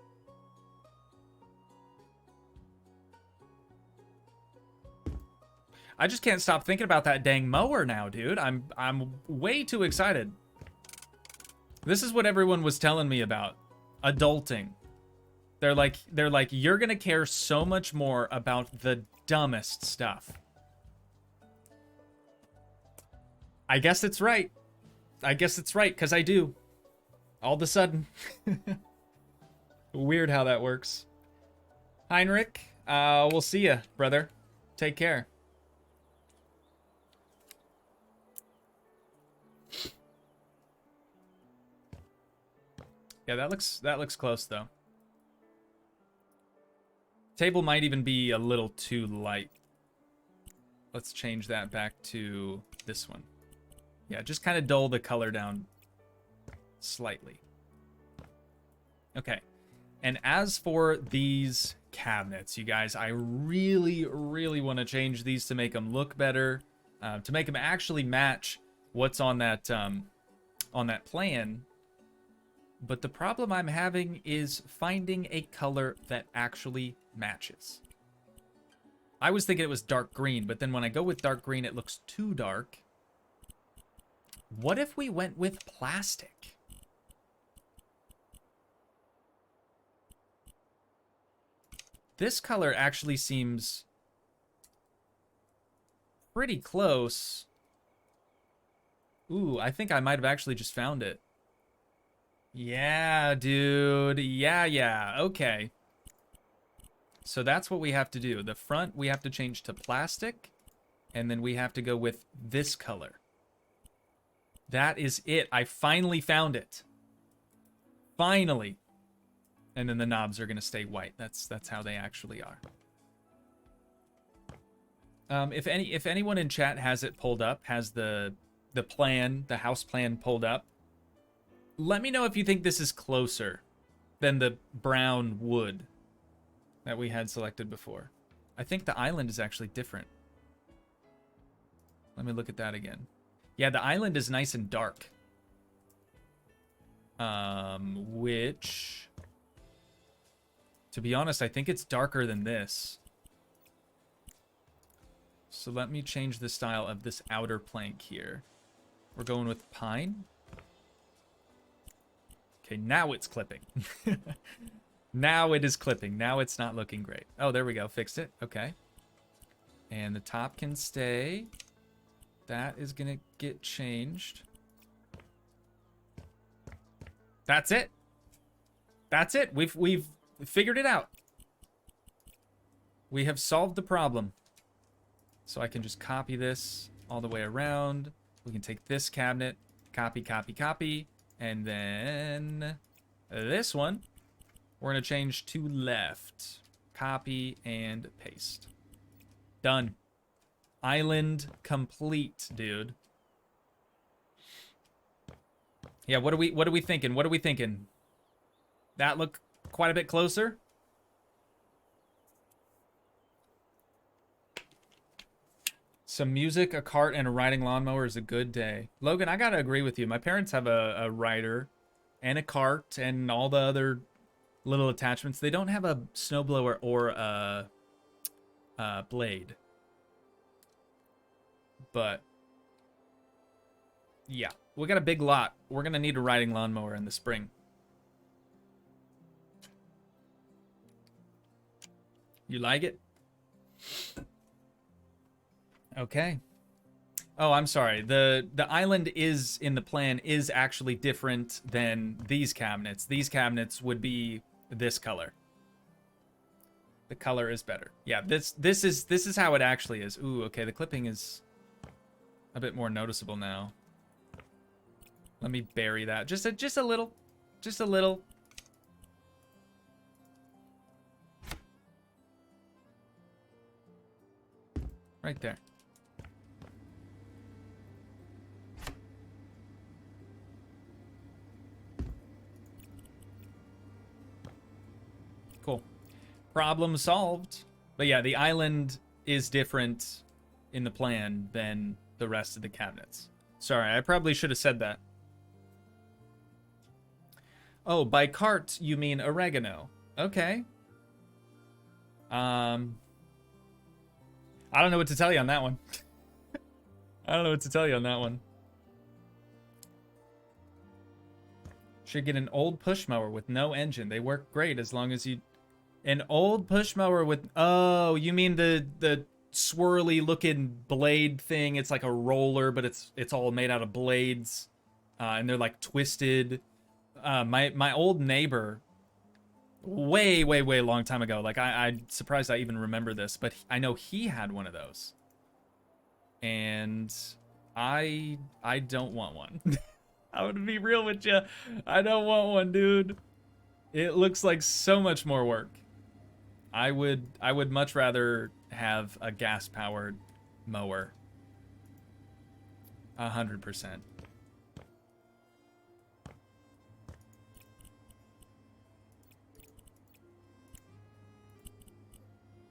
I just can't stop thinking about that dang mower now, dude. I'm way too excited. This is what everyone was telling me about adulting. They're like you're going to care so much more about the dumbest stuff. I guess it's right. I guess it's right, because I do. All of a sudden. Weird how that works. Heinrich, we'll see ya, brother. Take care. Yeah, that looks close, though. Table might even be a little too light. Let's change that back to this one. Yeah, just kind of dull the color down slightly. Okay. And as for these cabinets, you guys, I really, really want to change these to make them look better, to make them actually match what's on that plan. But the problem I'm having is finding a color that actually matches. I was thinking it was dark green, but then when I go with dark green, it looks too dark. What if we went with plastic? This color actually seems pretty close. Ooh, I think I might have actually just found it. Yeah, dude. Yeah. Okay. So that's what we have to do. The front, we have to change to plastic. And then we have to go with this color. That is it. I finally found it. Finally. And then the knobs are going to stay white. That's how they actually are. If anyone in chat has it pulled up, has the plan, the house plan pulled up, let me know if you think this is closer than the brown wood that we had selected before. I think the island is actually different. Let me look at that again. Yeah, the island is nice and dark. Which, to be honest, I think it's darker than this. So let me change the style of this outer plank here. We're going with pine. Okay, now it's clipping. Now it is clipping. Now it's not looking great. Oh, there we go. Fixed it. Okay. And the top can stay. That is going to get changed. That's it. That's it. We've figured it out. We have solved the problem. So I can just copy this all the way around. We can take this cabinet, copy, copy, copy, and then this one, we're going to change to left. Copy and paste. Done. Island complete, dude. Yeah, what are we thinking? What are we thinking? That look quite a bit closer? Some music, a cart, and a riding lawnmower is a good day. Logan, I gotta agree with you. My parents have a rider and a cart and all the other little attachments. They don't have a snowblower or a blade. But yeah, we got a big lot. We're gonna need a riding lawnmower in the spring. You like it? Okay. Oh, I'm sorry. The island is in the plan is actually different than these cabinets. These cabinets would be this color. The color is better. Yeah, this is how it actually is. Ooh, okay, the clipping is a bit more noticeable now. Let me bury that. Just a little. Just a little. Right there. Problem solved. But yeah, the island is different in the plan than the rest of the cabinets. Sorry, I probably should have said that. Oh, by cart, you mean oregano. Okay. I don't know what to tell you on that one. I don't know what to tell you on that one. Should get an old push mower with no engine. They work great as long as you... An old push mower with... Oh, you mean the swirly looking blade thing? It's like a roller, but it's all made out of blades. And they're like twisted. My old neighbor... Way long time ago. Like, I'm surprised I even remember this. But I know he had one of those. And I don't want one. I'm gonna be real with you. I don't want one, dude. It looks like so much more work. I would much rather have a gas-powered mower. 100%.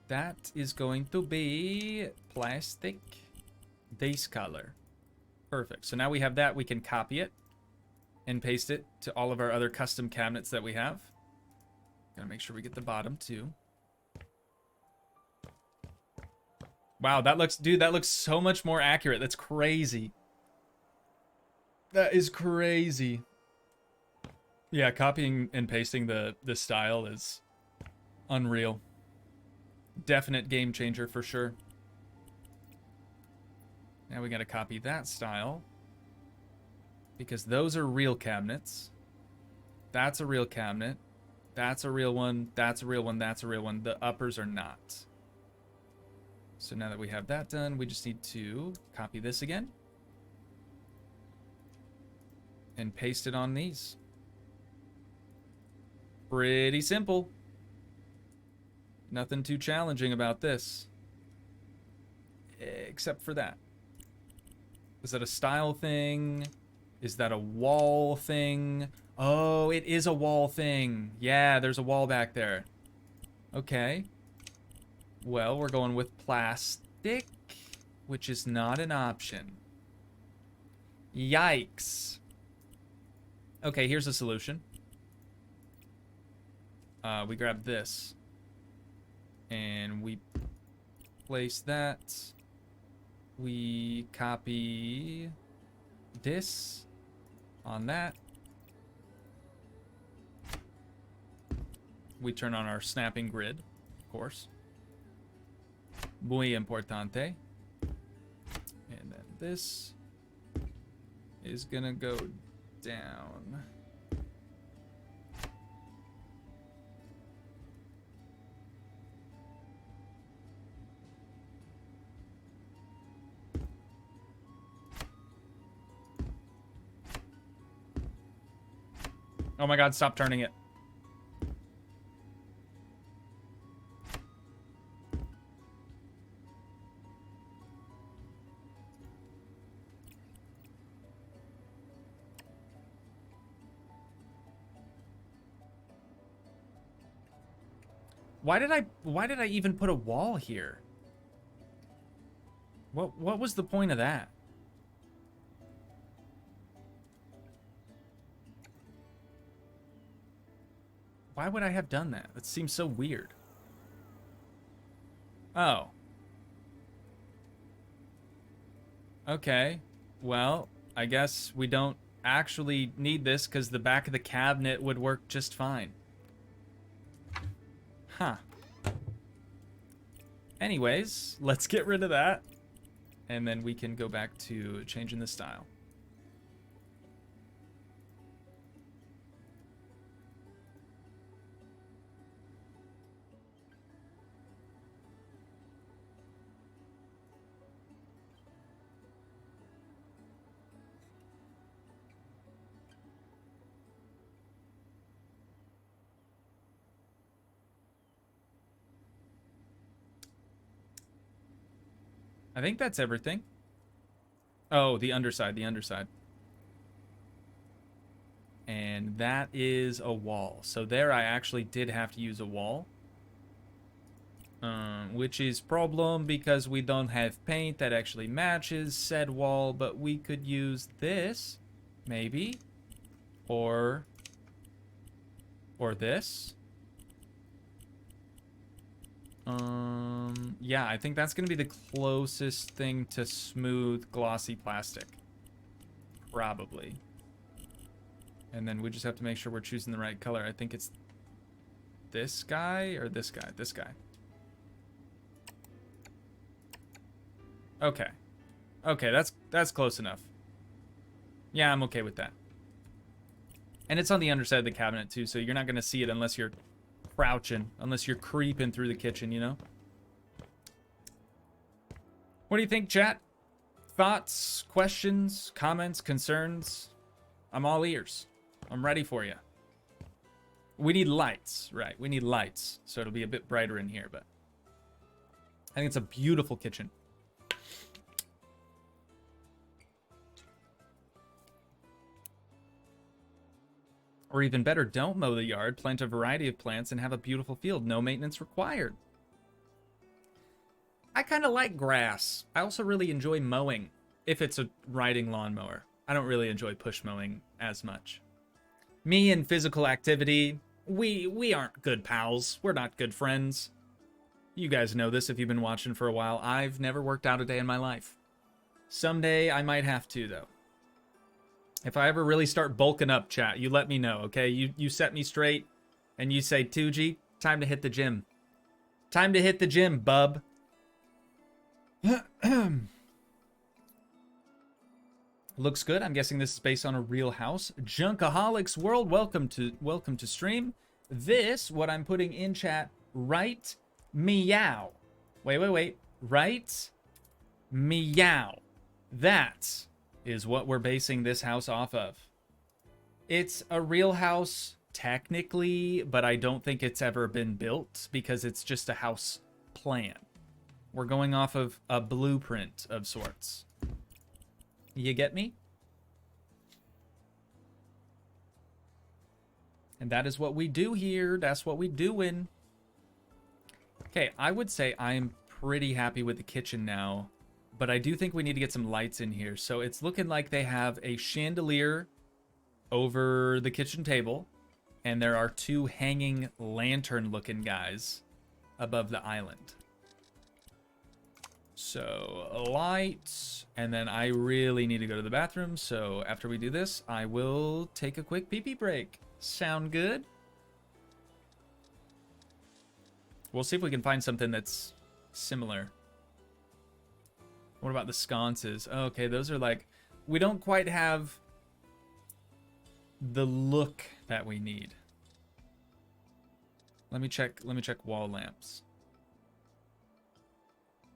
That is going to be plastic base color. Perfect. So now we have that. We can copy it and paste it to all of our other custom cabinets that we have. Gotta make sure we get the bottom too. Wow, that looks, dude, that looks so much more accurate. That's crazy. That is crazy. Yeah, copying and pasting the style is unreal. Definite game changer for sure. Now we gotta copy that style. Because those are real cabinets. That's a real cabinet. That's a real one. That's a real one. That's a real one. The uppers are not. So now that we have that done, we just need to copy this again. And paste it on these. Pretty simple. Nothing too challenging about this. Except for that. Is that a style thing? Is that a wall thing? Oh, it is a wall thing. Yeah, there's a wall back there. Okay. Well, we're going with plastic, which is not an option. Yikes. Okay, here's a solution. We grab this. And we place that. We copy this on that. We turn on our snapping grid, of course. Muy importante. And then this is gonna go down. Oh my god, stop turning it. Why did I even put a wall here? What was the point of that? Why would I have done that? That seems so weird. Oh. Okay. Well, I guess we don't actually need this because the back of the cabinet would work just fine. Huh. Anyways, let's get rid of that. And then we can go back to changing the style. I think that's everything. Oh, the underside, the underside. And that is a wall. So there I actually did have to use a wall. Which is problem because we don't have paint that actually matches said wall, but we could use this, maybe, or this. Yeah, I think that's gonna be the closest thing to smooth, glossy plastic, probably. And then we just have to make sure we're choosing the right color. I think it's this guy or this guy. This guy. Okay. Okay, that's close enough. Yeah, I'm okay with that. And it's on the underside of the cabinet too, so you're not gonna see it unless you're crouching, unless you're creeping through the kitchen, you know? What do you think, chat? Thoughts, questions, comments, concerns? I'm all ears. I'm ready for you. We need lights, right? We need lights, so it'll be a bit brighter in here, but I think it's a beautiful kitchen. Or even better, don't mow the yard, plant a variety of plants, and have a beautiful field. No maintenance required. I kind of like grass. I also really enjoy mowing, if it's a riding lawnmower. I don't really enjoy push mowing as much. Me and physical activity, we aren't good pals. We're not good friends. You guys know this if you've been watching for a while. I've never worked out a day in my life. Someday I might have to, though. If I ever really start bulking up, chat, you let me know, okay? You set me straight, and you say, Toogii, time to hit the gym. Time to hit the gym, bub. Looks good. I'm guessing this is based on a real house. Junkaholics World, welcome to stream. This, what I'm putting in chat, right meow. Wait. Right meow. That is what we're basing this house off of. It's a real house, technically, but I don't think it's ever been built because it's just a house plan. We're going off of a blueprint of sorts. You get me? And that is what we do here. That's what we doing. Okay, I would say I'm pretty happy with the kitchen now. But I do think we need to get some lights in here. So it's looking like they have a chandelier over the kitchen table. And there are two hanging lantern-looking guys above the island. So, lights. And then I really need to go to the bathroom. So after we do this, I will take a quick pee-pee break. Sound good? We'll see if we can find something that's similar. What about the sconces? Oh, okay, those are like... We don't quite have the look that we need. Let me check wall lamps.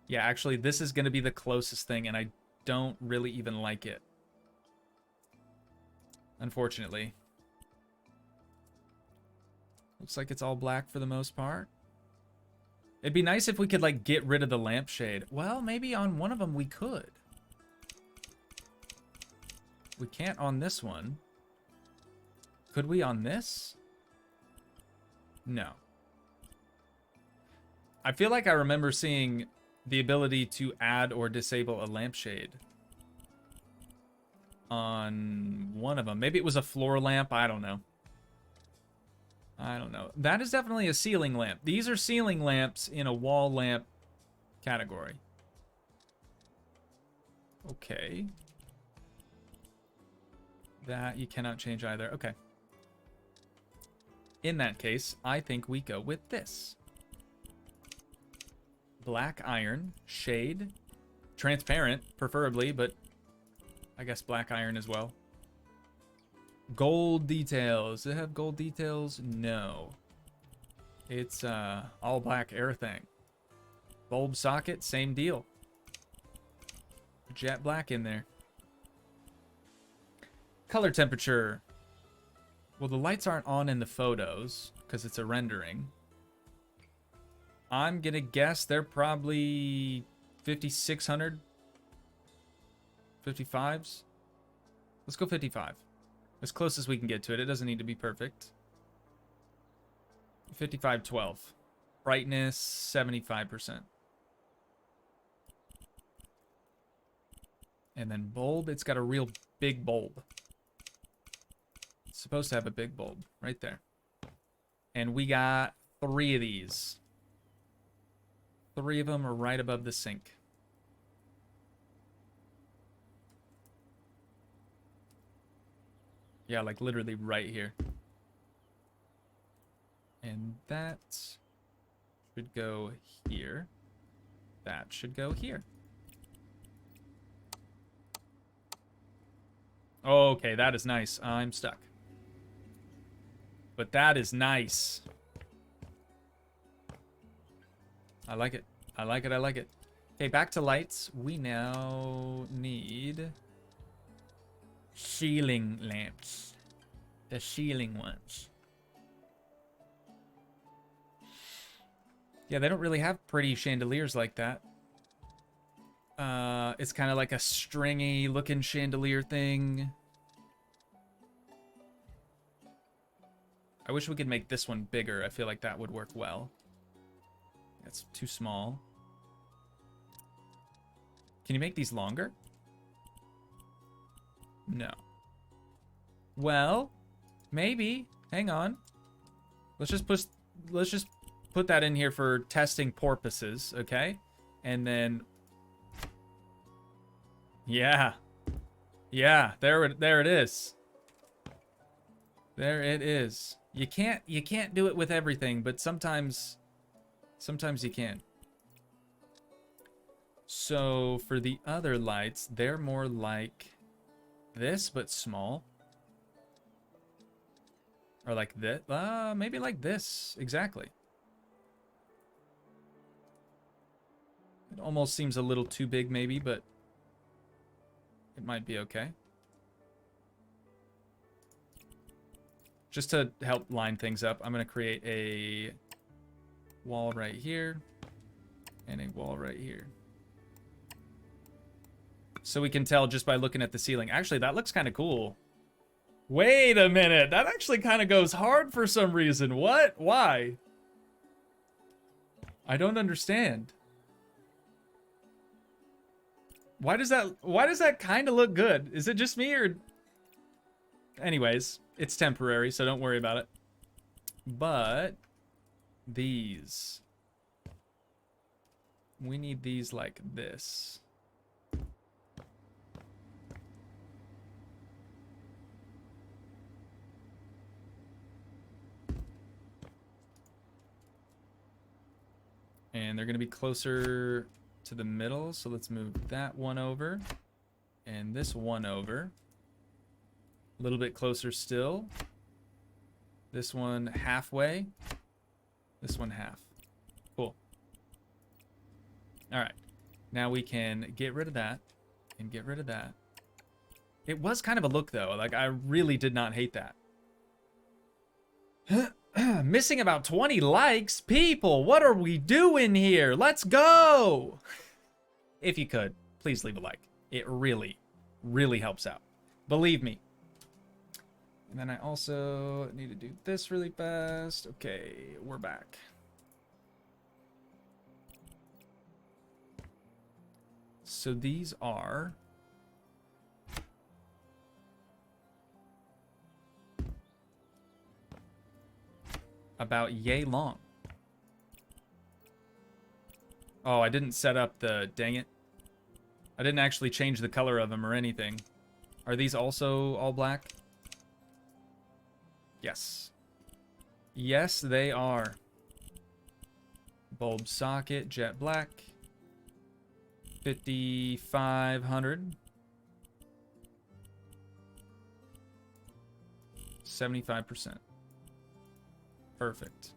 Yeah, actually, this is going to be the closest thing, and I don't really even like it. Unfortunately. Looks like it's all black for the most part. It'd be nice if we could, like, get rid of the lampshade. Well, maybe on one of them we could. We can't on this one. Could we on this? No. I feel like I remember seeing the ability to add or disable a lampshade on one of them. Maybe it was a floor lamp. I don't know. I don't know. That is definitely a ceiling lamp. These are ceiling lamps in a wall lamp category. Okay. That you cannot change either. Okay. In that case, I think we go with this. Black iron, shade, transparent, preferably, but I guess black iron as well. Gold details. Does it have gold details? No. It's all black everything. Bulb socket, same deal. Jet black in there. Color temperature. Well, the lights aren't on in the photos because it's a rendering. I'm gonna guess they're probably 5600, 55s. Let's go 55. As close as we can get to it. It doesn't need to be perfect. 5512. Brightness, 75%. And then bulb, it's got a real big bulb. It's supposed to have a big bulb right there. And we got 3 of these. 3 of them are right above the sink. Yeah, like literally right here. And that should go here. That should go here. Okay, that is nice. I'm stuck. But that is nice. I like it. I like it. I like it. Okay, back to lights. We now need ceiling lamps. The ceiling ones. Yeah, they don't really have pretty chandeliers like that. It's kind of like a stringy looking chandelier thing. I wish we could make this one bigger. I feel like that would work well. That's too small. Can you make these longer? No. Well, maybe. Hang on. Let's just put that in here for testing purposes, okay? And then yeah. Yeah, there it is. There it is. You can't do it with everything, but sometimes you can. So for the other lights, they're more like this, but small. Or like this. Maybe like this. Exactly. It almost seems a little too big, maybe, but it might be okay. Just to help line things up, I'm going to create a wall right here and a wall right here. So we can tell just by looking at the ceiling. Actually, that looks kind of cool. Wait a minute. That actually kind of goes hard for some reason. What? Why? I don't understand. Why does that kind of look good? Is it just me or... Anyways, it's temporary, so don't worry about it. But these. We need these like this. And they're going to be closer to the middle, so let's move that one over. And this one over. A little bit closer still. This one halfway. This one half. Cool. Alright. Now we can get rid of that. And get rid of that. It was kind of a look, though. Like, I really did not hate that. Missing about 20 likes? People, what are we doing here? Let's go! If you could, please leave a like. It really, really helps out. Believe me. And then I also need to do this really fast. Okay, we're back. So these are... about yay long. Oh, I didn't set up the... Dang it. I didn't actually change the color of them or anything. Are these also all black? Yes. Yes, they are. Bulb socket, jet black. 5,500. 75%. Perfect.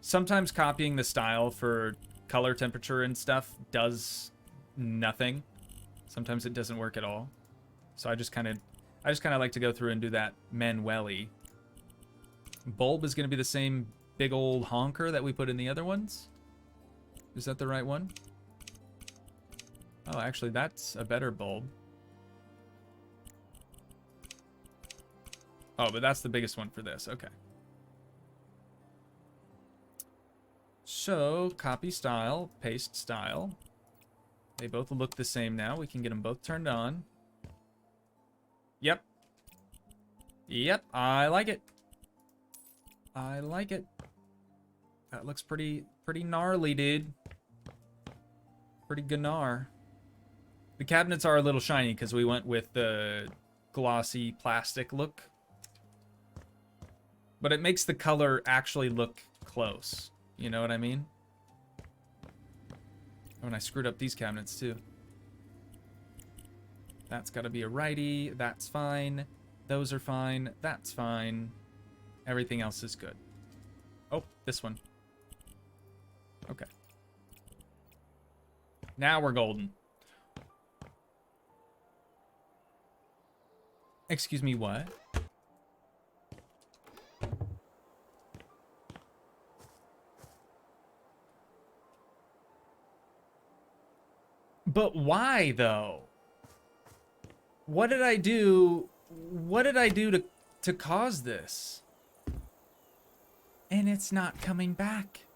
Sometimes copying the style for color temperature and stuff does nothing. Sometimes it doesn't work at all. So I just kind of like to go through and do that manually. Bulb is going to be the same big old honker that we put in the other ones. Is that the right one? Oh, actually, that's a better bulb. Oh, but that's the biggest one for this. Okay. So, copy style, paste style. They both look the same now. We can get them both turned on. Yep. Yep, I like it. I like it. That looks pretty gnarly, dude. Pretty gnar. The cabinets are a little shiny because we went with the glossy plastic look. But it makes the color actually look close. You know what I mean? Oh, and I screwed up these cabinets too. That's got to be a righty. That's fine. Those are fine. That's fine. Everything else is good. Oh, this one. Okay. Now we're golden. Excuse me, what? But why, though? What did I do? What did I do to cause this? And it's not coming back.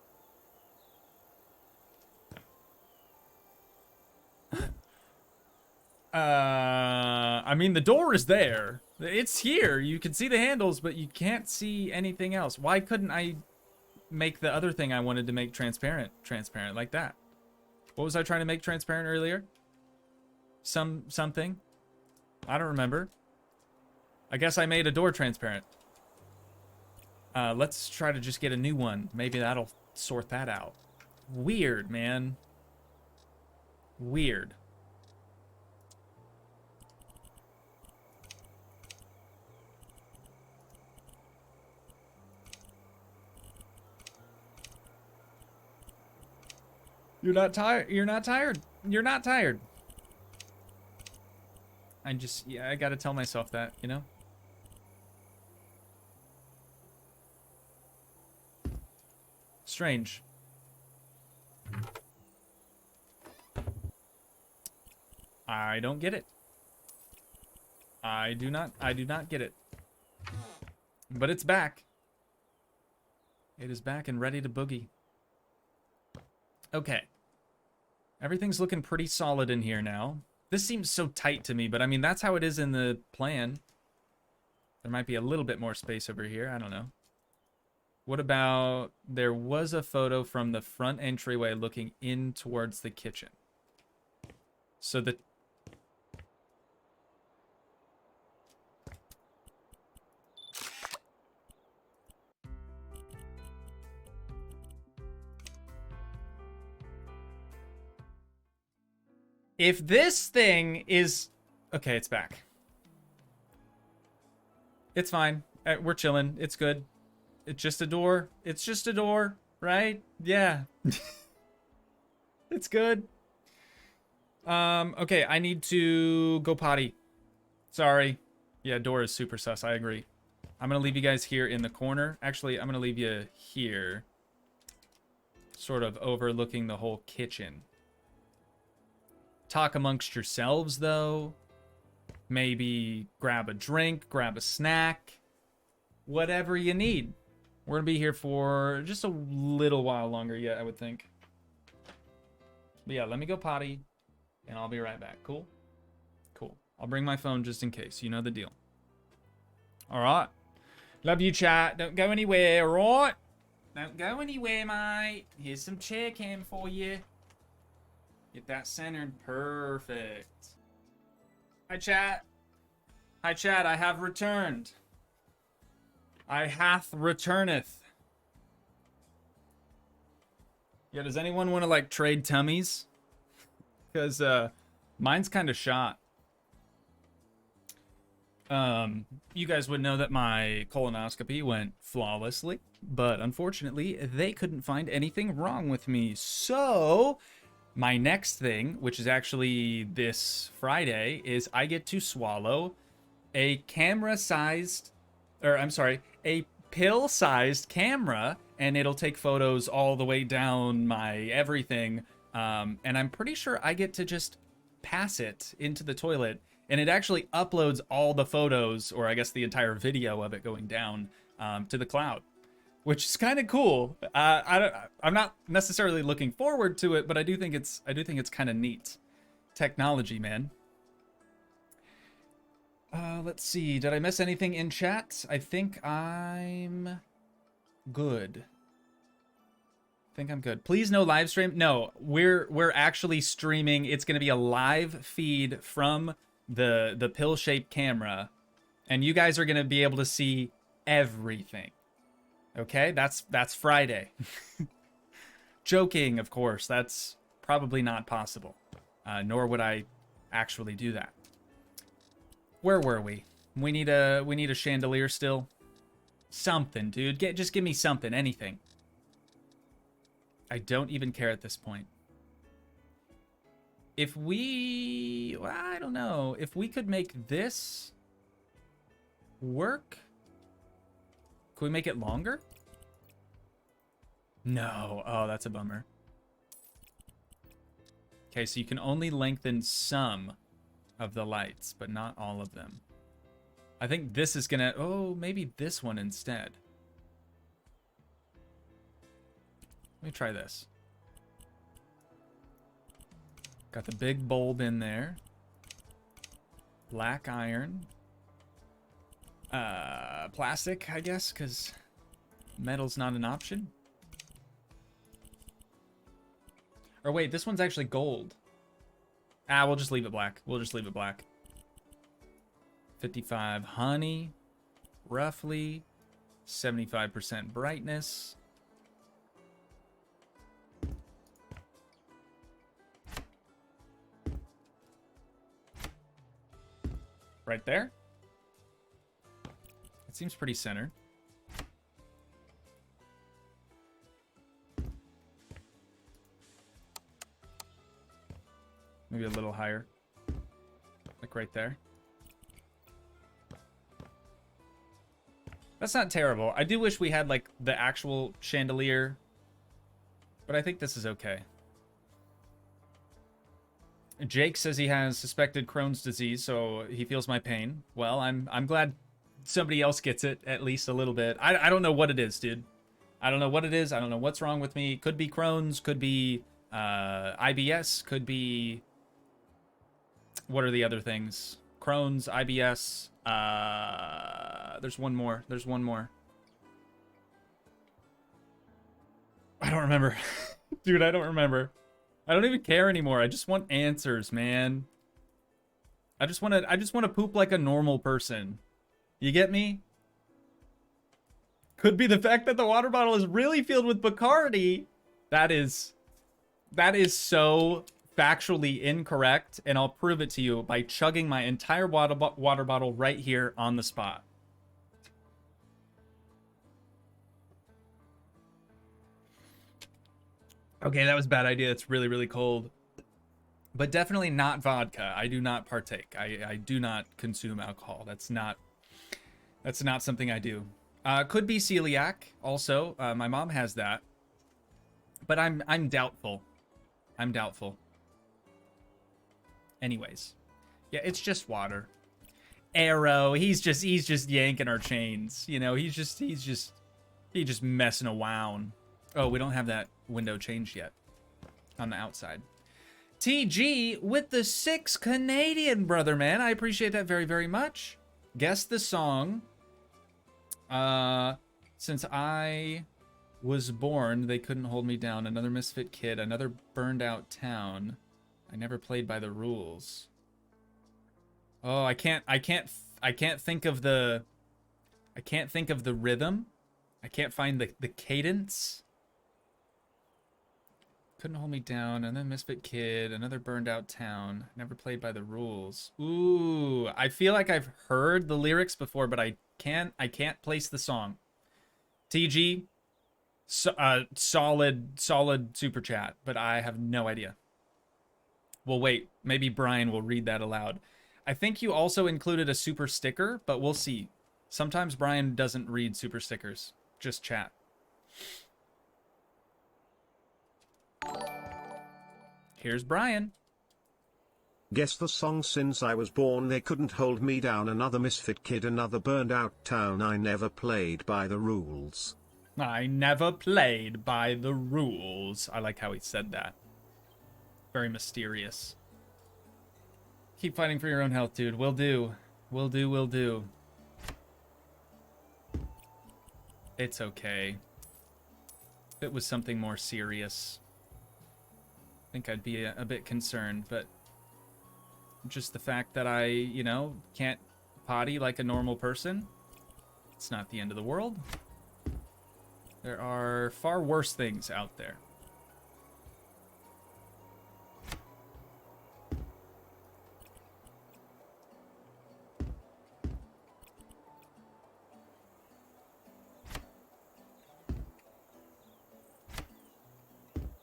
I mean, the door is there. It's here. You can see the handles, but you can't see anything else. Why couldn't I make the other thing I wanted to make transparent like that? What was I trying to make transparent earlier? Something? I don't remember. I guess I made a door transparent. Let's try to just get a new one. Maybe that'll sort that out. Weird, man. Weird. You're not tired. You're not tired. You're not tired. I gotta tell myself that, you know? Strange. I don't get it. I do not get it. But it's back. It is back and ready to boogie. Okay. Everything's looking pretty solid in here now. This seems so tight to me, but I mean, that's how it is in the plan. There might be a little bit more space over here. I don't know. What about, there was a photo from the front entryway looking in towards the kitchen. So the... If this thing is... Okay, it's back. It's fine. We're chilling. It's good. It's just a door. It's just a door, right? Yeah. It's good. Okay, I need to go potty. Sorry. Yeah, door is super sus. I agree. I'm going to leave you guys here in the corner. Actually, I'm going to leave you here. Sort of overlooking the whole kitchen. Talk amongst yourselves, though. Maybe grab a drink, grab a snack. Whatever you need. We're going to be here for just a little while longer yet, I would think. But yeah, let me go potty, and I'll be right back. Cool? Cool. I'll bring my phone just in case. You know the deal. All right. Love you, chat. Don't go anywhere, all right? Don't go anywhere, mate. Here's some chair cam for you. Get that centered. Perfect. Hi, chat. Hi, chat. I have returned. I hath returneth. Yeah, does anyone want to, like, trade tummies? Because, mine's kind of shot. You guys would know that my colonoscopy went flawlessly, but unfortunately, they couldn't find anything wrong with me. So, my next thing, which is actually this Friday, is I get to swallow a camera-sized, or I'm sorry, a pill-sized camera, and it'll take photos all the way down my everything. And I'm pretty sure I get to just pass it into the toilet, and it actually uploads all the photos, or I guess the entire video of it going down, to the cloud, which is kind of cool. I'm not necessarily looking forward to it, but I do think it's kind of neat. Technology, man. Let's see. Did I miss anything in chat? I think I'm good. I'm good. Please no live stream. No, we're actually streaming. It's going to be a live feed from the pill-shaped camera, and you guys are going to be able to see everything. Okay? That's Friday. Joking, of course. That's probably not possible. Nor would I actually do that. Where were we? We need a chandelier still. Something, dude. Just give me something, anything. I don't even care at this point. If we... well, I don't know. If we could make this work? Could we make it longer? No. Oh, that's a bummer. Okay, so you can only lengthen some of the lights, but not all of them. I think this is gonna... oh, maybe this one instead. Let me try this. Got the big bulb in there. Black iron. Plastic, I guess, because metal's not an option. Or wait, this one's actually gold. Ah, we'll just leave it black. We'll just leave it black. 55 honey, roughly. 75% brightness. Right there. It seems pretty centered. Maybe a little higher. Like right there. That's not terrible. I do wish we had like the actual chandelier, but I think this is okay. Jake says he has suspected Crohn's disease, so he feels my pain. Well, I'm glad somebody else gets it, at least a little bit. I don't know what it is, dude. I don't know what it is. I don't know what's wrong with me. Could be Crohn's, could be IBS, could be... what are the other things? Crohn's, IBS, there's one more. There's one more. I don't remember. Dude, I don't remember. I don't even care anymore. I just want answers, man. I just want to poop like a normal person. You get me? Could be the fact that the water bottle is really filled with Bacardi. That is so factually incorrect, and I'll prove it to you by chugging my entire water bottle right here on the spot. Okay, that was a bad idea. It's really, really cold. But definitely not vodka. I do not partake. I do not consume alcohol. That's not something I do. Could be celiac also. My mom has that. But I'm doubtful. I'm doubtful. Anyways. Yeah, it's just water. Arrow, he's just yanking our chains. You know, he's just messing around. Oh, we don't have that window changed yet on the outside. TG with the 6 Canadian, brother, man. I appreciate that very, very much. Guess the song. Since I was born, they couldn't hold me down. Another misfit kid, another burned out town. I never played by the rules. Oh, I can't think of the rhythm. I can't find the cadence. Couldn't hold me down. Another misfit kid. Another burned out town. Never played by the rules. Ooh, I feel like I've heard the lyrics before, but I can't place the song. TG, solid super chat, but I have no idea. Well, wait. Maybe Brian will read that aloud. I think you also included a super sticker, but we'll see. Sometimes Brian doesn't read super stickers. Just chat. Here's Brian. Guess the song. Since I was born they couldn't hold me down. Another misfit kid, another burned out town. I never played by the rules. I never played by the rules. I like how he said that. Very mysterious. Keep fighting for your own health, dude. Will do. Will do, will do. It's okay. If it was something more serious, I think I'd be a bit concerned, but just the fact that I, you know, can't potty like a normal person, it's not the end of the world. There are far worse things out there.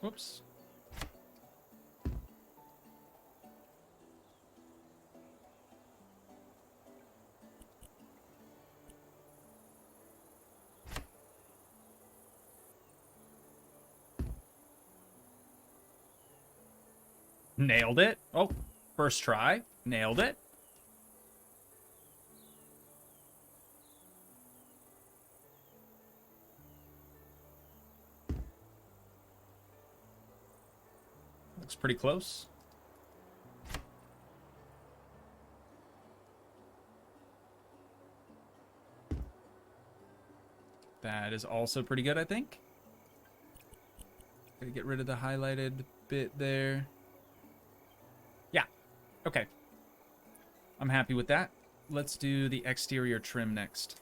Whoops. Nailed it. Oh, first try. Nailed it. Looks pretty close. That is also pretty good, I think. Gotta get rid of the highlighted bit there. Yeah. Okay. I'm happy with that. Let's do the exterior trim next.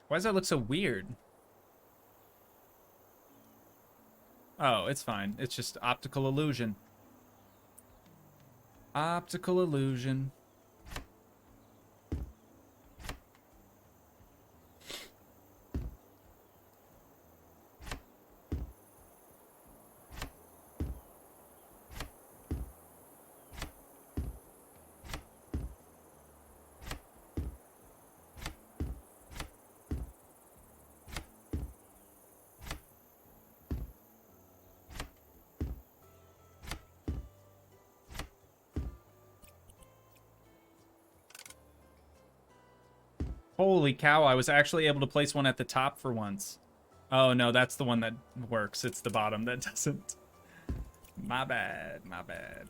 Why does that look so weird? Oh, it's fine. It's just optical illusion. Optical illusion. Holy cow, I was actually able to place one at the top for once. Oh no, that's the one that works. It's the bottom that doesn't. My bad, my bad.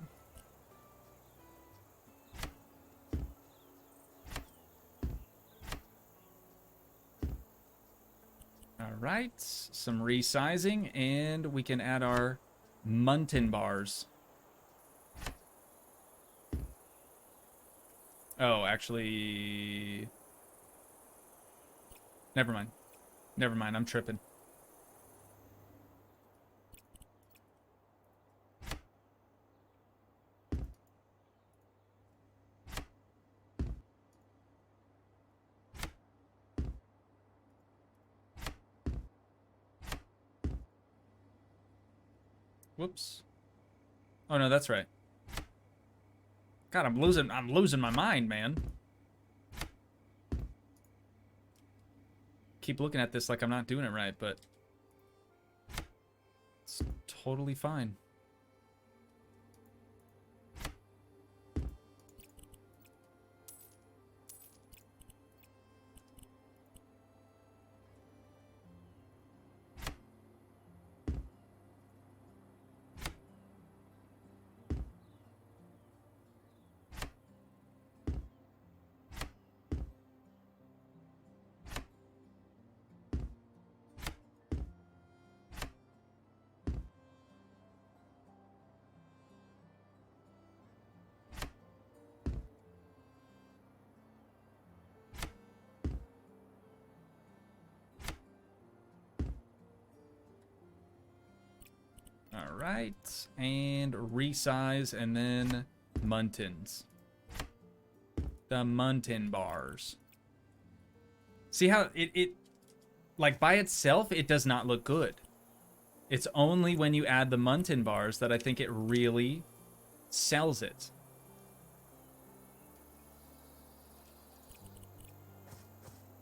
All right, some resizing, and we can add our Muntin bars. Oh, actually... Never mind. Never mind, I'm tripping. Whoops. Oh no, that's right. God, I'm losing my mind, man. Keep looking at this like I'm not doing it right, but it's totally fine. All right, and resize, and then Muntins. The Muntin bars. See how it like by itself, it does not look good. It's only when you add the Muntin bars that I think it really sells it.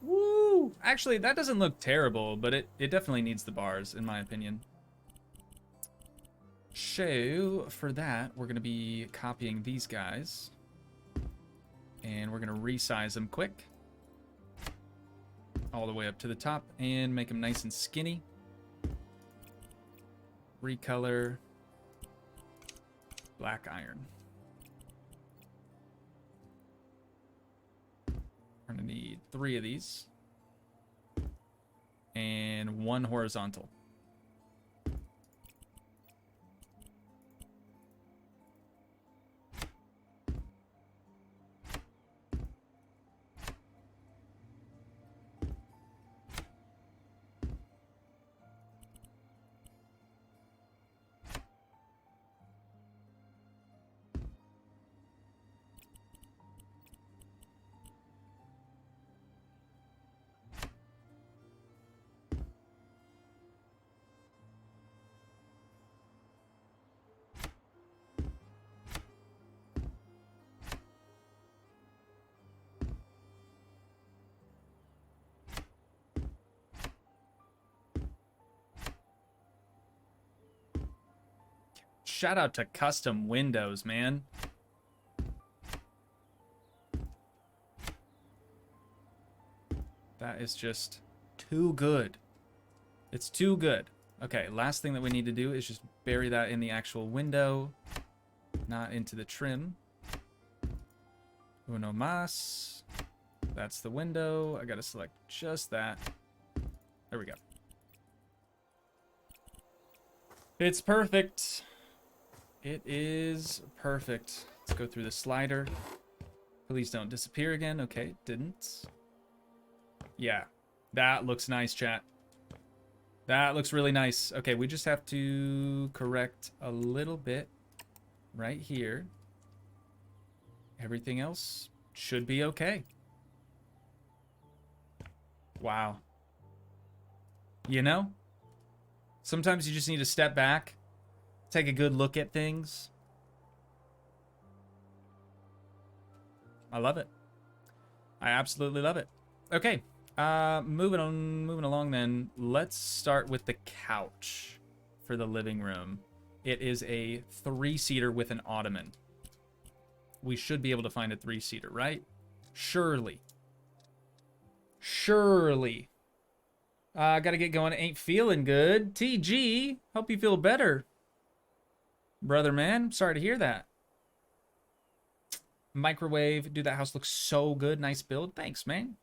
Woo! Actually, that doesn't look terrible, but it definitely needs the bars, in my opinion. So, for that, we're going to be copying these guys. And we're going to resize them quick. All the way up to the top and make them nice and skinny. Recolor. Black iron. We're going to need 3 of these. And 1 horizontal. Shout out to custom windows, man. That is just too good. It's too good. Okay, last thing that we need to do is just bury that in the actual window, not into the trim. Uno más. That's the window. I gotta select just that. There we go. It's perfect. It is perfect. Let's go through the slider. Please don't disappear again. Okay, it didn't. Yeah, that looks nice, chat. That looks really nice. Okay, we just have to correct a little bit right here. Everything else should be okay. Wow. You know, sometimes you just need to step back. Take a good look at things. I love it. I absolutely love it. Okay, moving along then. Let's start with the couch for the living room. It is a 3-seater with an ottoman. We should be able to find a 3-seater, right? Surely. Surely. Gotta get going. Ain't feeling good. TG, hope you feel better. Brother, man, sorry to hear that. Microwave, dude, that house looks so good. Nice build. Thanks, man.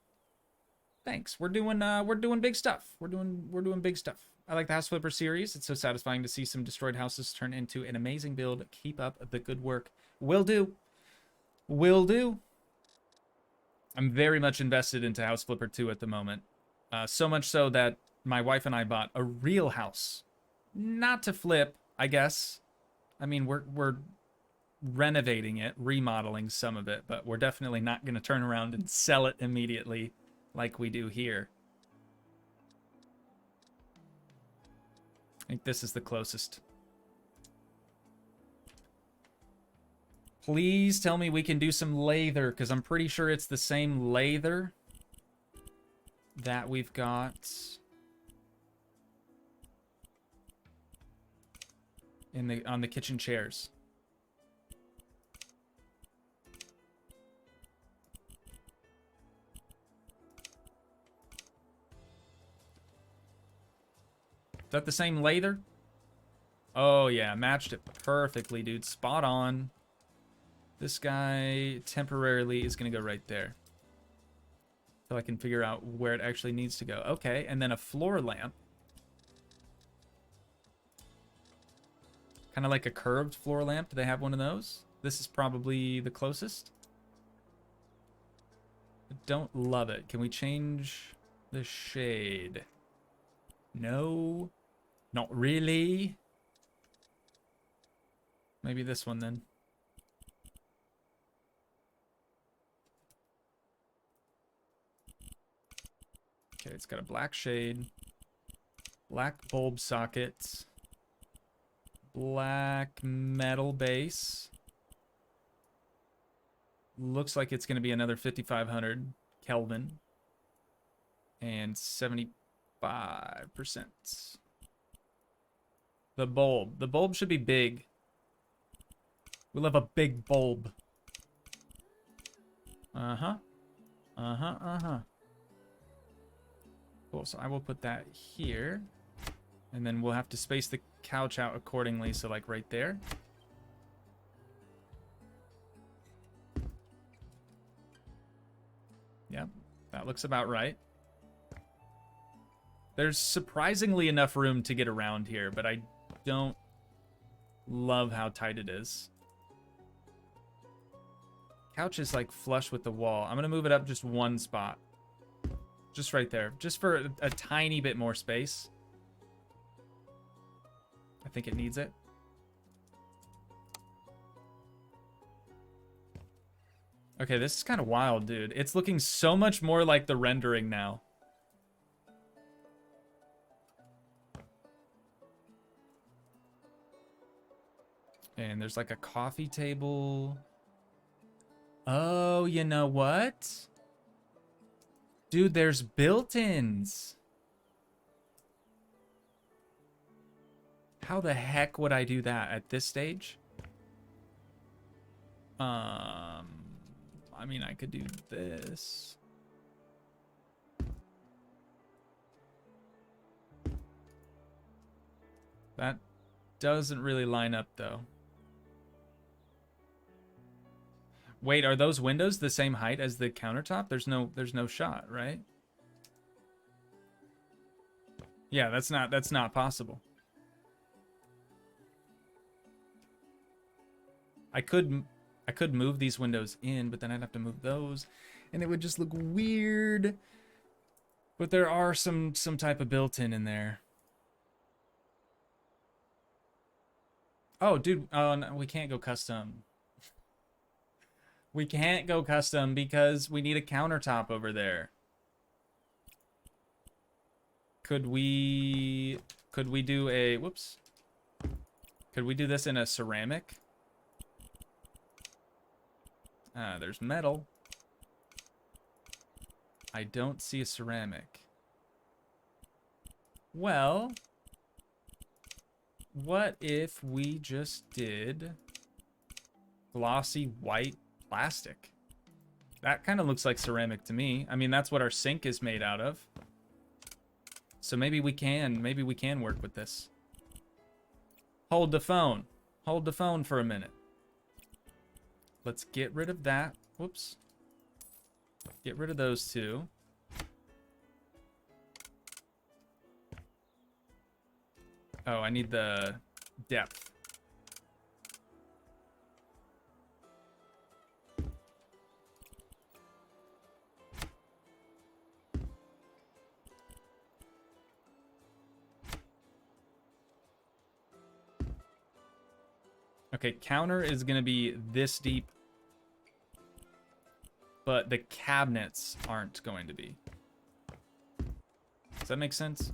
Thanks. We're doing big stuff. We're doing big stuff. I like the House Flipper series. It's so satisfying to see some destroyed houses turn into an amazing build. Keep up the good work. Will do. Will do. I'm very much invested into House Flipper 2 at the moment. So much so that my wife and I bought a real house. Not to flip, I guess. I mean, we're renovating it, remodeling some of it, but we're definitely not going to turn around and sell it immediately like we do here. I think this is the closest. Please tell me we can do some lather, because I'm pretty sure it's the same lather that we've got on the kitchen chairs. Is that the same lather? Oh yeah, matched it perfectly, dude. Spot on. This guy temporarily is gonna go right there. So I can figure out where it actually needs to go. Okay, and then a floor lamp. Kind of like a curved floor lamp. Do they have one of those? This is probably the closest. I don't love it. Can we change the shade? No. Not really. Maybe this one then. Okay, it's got a black shade, black bulb sockets, black metal base. Looks like it's going to be another 5500 Kelvin and 75%. The bulb should be big. We'll have a big bulb. Uh-huh. Uh-huh, uh-huh. Cool, so I will put that here. And then we'll have to space the couch out accordingly, so like right there. Yep, that looks about right. There's surprisingly enough room to get around here, but I don't love how tight it is. Couch is like flush with the wall. I'm gonna move it up just one spot. Just right there. Just for a tiny bit more space. I think it needs it. Okay, this is kind of wild, dude. It's looking so much more like the rendering now. And there's like a coffee table. Oh, you know what? Dude, there's built-ins. How the heck would I do that at this stage? I mean, I could do this. That doesn't really line up, though. Wait, are those windows the same height as the countertop? There's no shot, right? Yeah, that's not possible. I could move these windows in, but then I'd have to move those, and it would just look weird. But there are some type of built-in in there. Oh, dude, oh no, we can't go custom. We can't go custom because we need a countertop over there. Could we do a, whoops. Could we do this in a ceramic? There's metal. I don't see a ceramic. Well, what if we just did glossy white plastic? That kind of looks like ceramic to me. I mean, that's what our sink is made out of. So maybe we can work with this. Hold the phone. Hold the phone for a minute. Let's get rid of that. Whoops. Get rid of those two. Oh, I need the depth. Okay, counter is going to be this deep, but the cabinets aren't going to be. Does that make sense?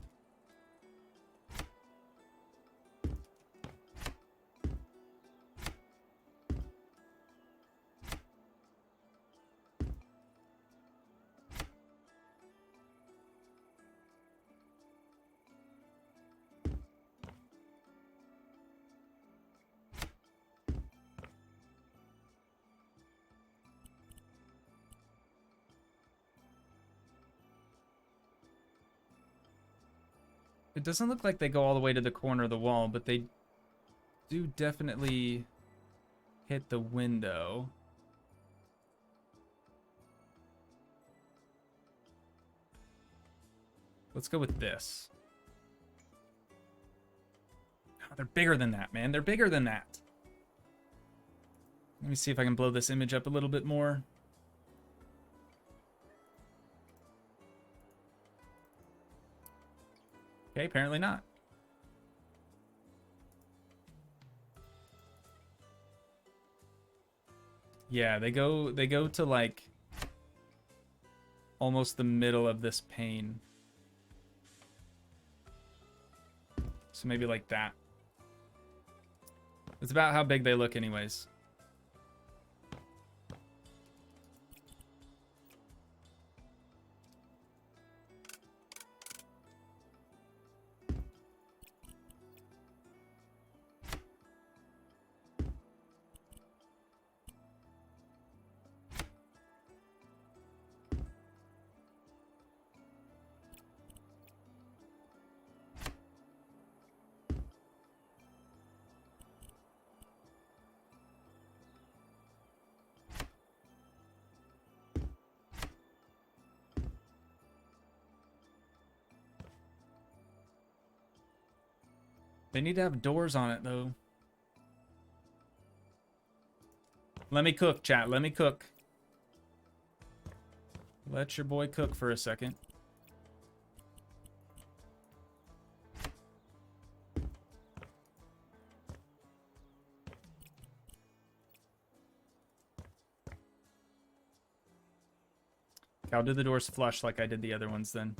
It doesn't look like they go all the way to the corner of the wall, but they do definitely hit the window. Let's go with this. Oh, they're bigger than that, man. They're bigger than that. Let me see if I can blow this image up a little bit more. Okay, apparently not. Yeah, they go to like almost the middle of this pane. So maybe like that. It's about how big they look anyways. They need to have doors on it, though. Let me cook, chat. Let me cook. Let your boy cook for a second. Okay, I'll do the doors flush like I did the other ones then.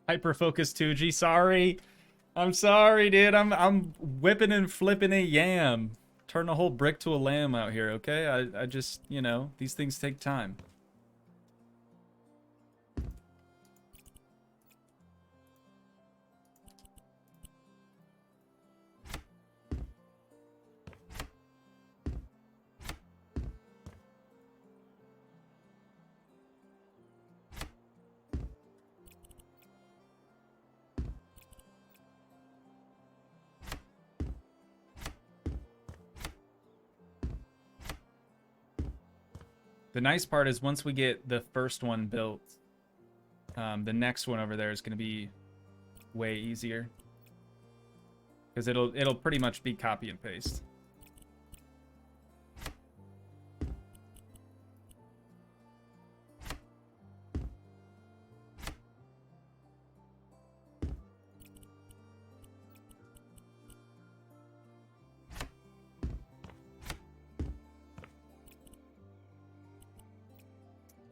Hyper focus Toogii. Sorry. I'm sorry, dude. I'm whipping and flipping a yam. Turn a whole brick to a lamb out here, okay? I just, you know, these things take time. The nice part is once we get the first one built, the next one over there is going to be way easier. Because it'll pretty much be copy and paste.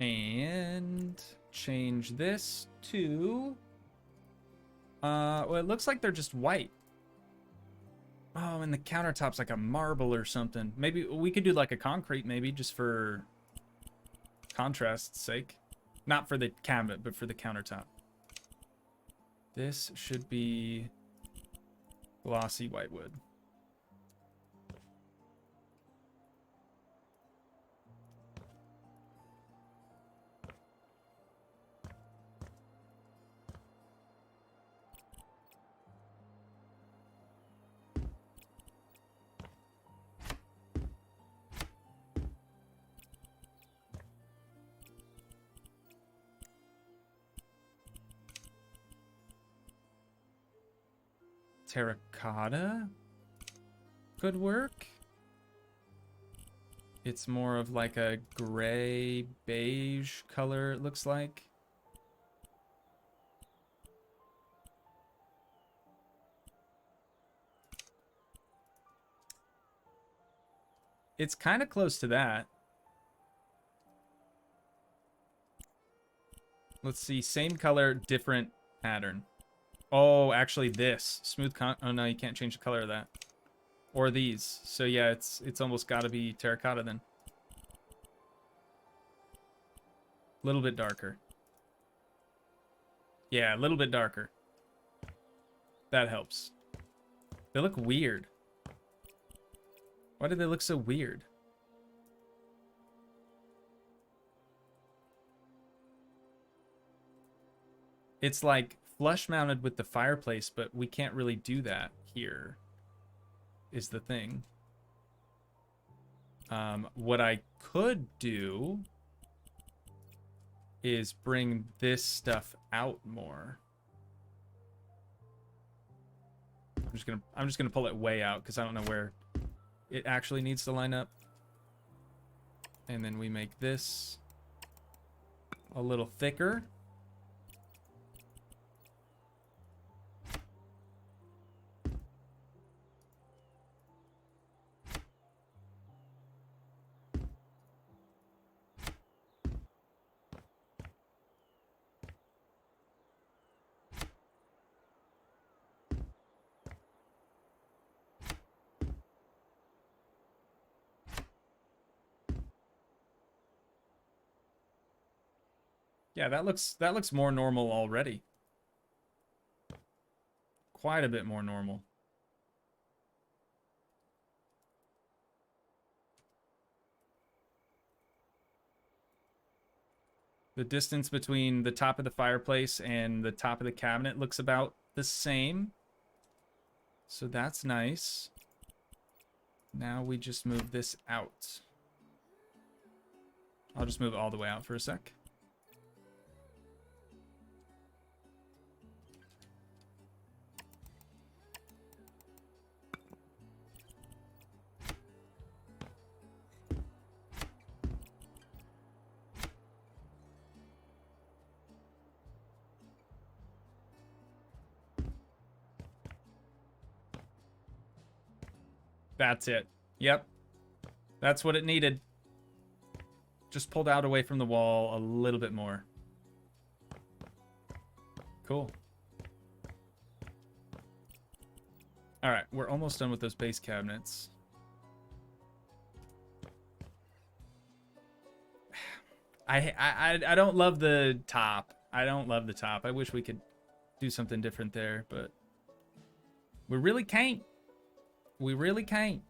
And change this to well, it looks like they're just white. Oh, and the countertop's like a marble or something. Maybe we could do like a concrete, maybe, just for contrast's sake. Not for the cabinet, but for the countertop. This should be glossy whitewood. Terracotta? could work. It's more of like a gray beige color, it looks like. It's kind of close to that. Let's see, same color, different pattern. Oh, actually this. Smooth oh no, you can't change the color of that. Or these. So yeah, it's almost got to be terracotta then. A little bit darker. Yeah, a little bit darker. That helps. They look weird. Why do they look so weird? It's like flush mounted with the fireplace, but we can't really do that here, is the thing. What I could do is bring this stuff out more. I'm just gonna pull it way out because I don't know where it actually needs to line up. And then we make this a little thicker. Yeah, that looks more normal already. Quite a bit more normal. The distance between the top of the fireplace and the top of the cabinet looks about the same. So that's nice. Now we just move this out. I'll just move it all the way out for a sec. That's it. Yep. That's what it needed. Just pulled out away from the wall a little bit more. Cool. All right, we're almost done with those base cabinets. I don't love the top. I don't love the top. I wish we could do something different there, but we really can't. We really can't.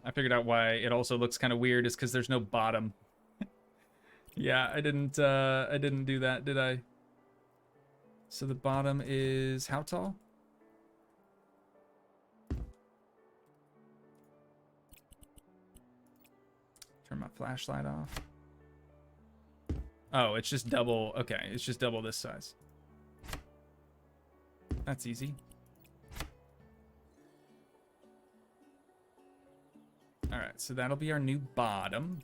I figured out why it also looks kind of weird is because there's no bottom. Yeah, I didn't do that, did I? So the bottom is how tall? Turn my flashlight off. Oh, it's just double. Okay, it's just double this size. That's easy. All right, so that'll be our new bottom.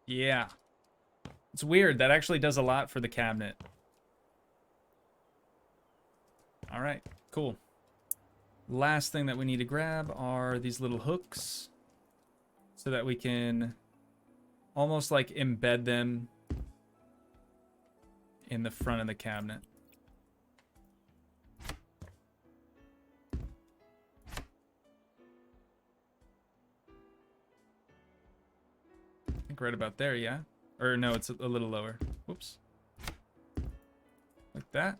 Yeah. It's weird. That actually does a lot for the cabinet. All right, cool. Last thing that we need to grab are these little hooks so that we can almost like embed them in the front of the cabinet. think right about there, yeah? Or no, it's a little lower. Whoops. Like that.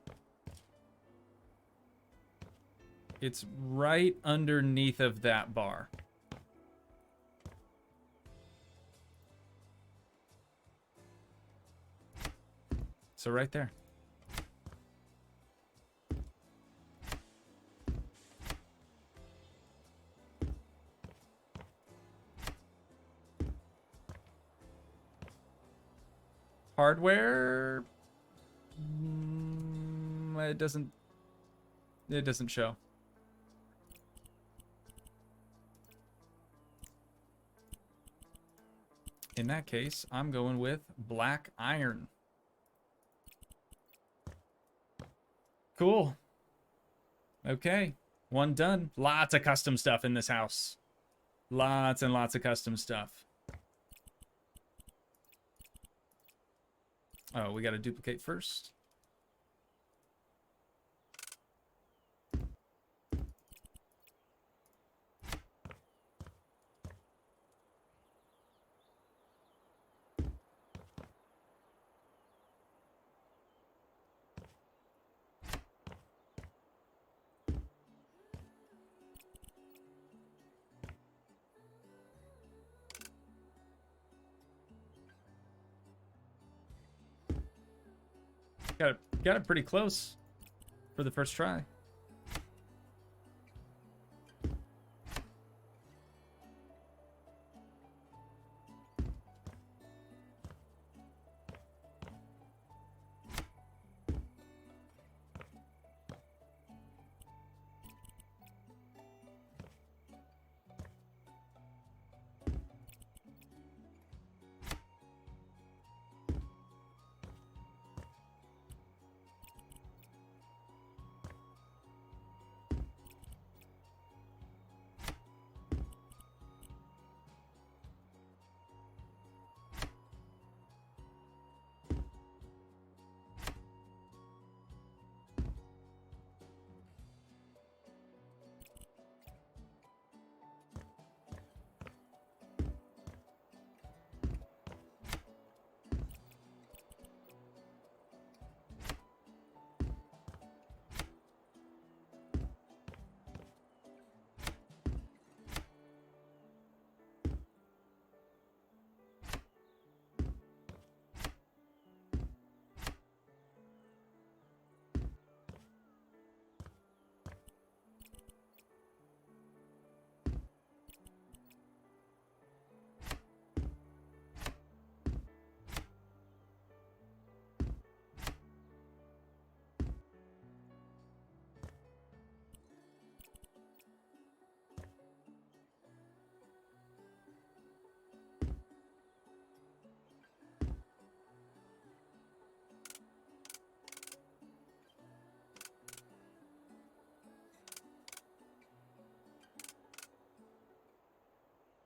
It's right underneath of that bar. So right there. Hardware, it doesn't show. In that case, I'm going with black iron. Cool. Okay, one done. Lots of custom stuff in this house. Lots and lots of custom stuff. Oh, we got to duplicate first. Got it pretty close for the first try.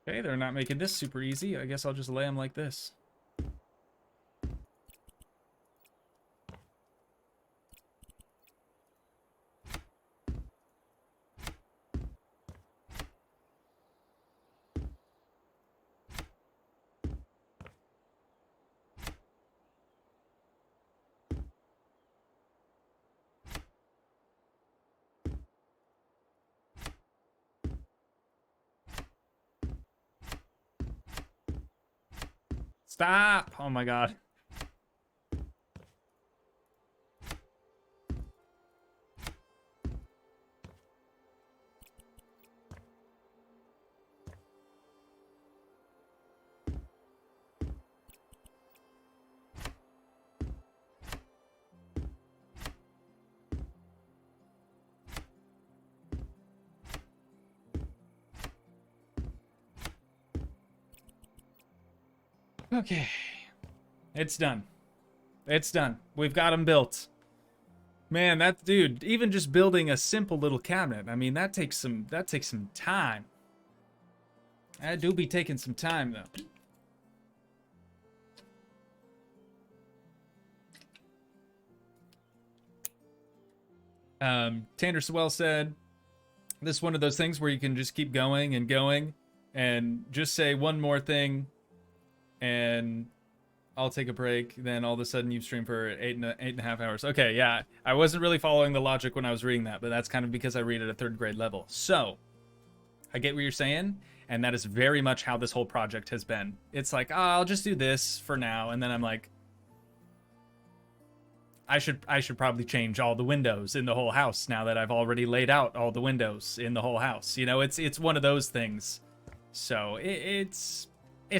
Okay, they're not making this super easy. I guess I'll just lay them like this. Stop! Oh my god. Okay. It's done. It's done. We've got them built. Man, that dude, even just building a simple little cabinet, I mean, that takes some time. That do be taking some time though. Tander Swell said, this is one of those things where you can just keep going and going and just say one more thing and I'll take a break. Then all of a sudden you've streamed for eight and a half hours. Okay, yeah. I wasn't really following the logic when I was reading that, but that's kind of because I read at a 3rd grade level. So, I get what you're saying, and that is very much how this whole project has been. It's like, oh, I'll just do this for now, and then I'm like, I should probably change all the windows in the whole house now that I've already laid out all the windows in the whole house. You know, it's one of those things. So it's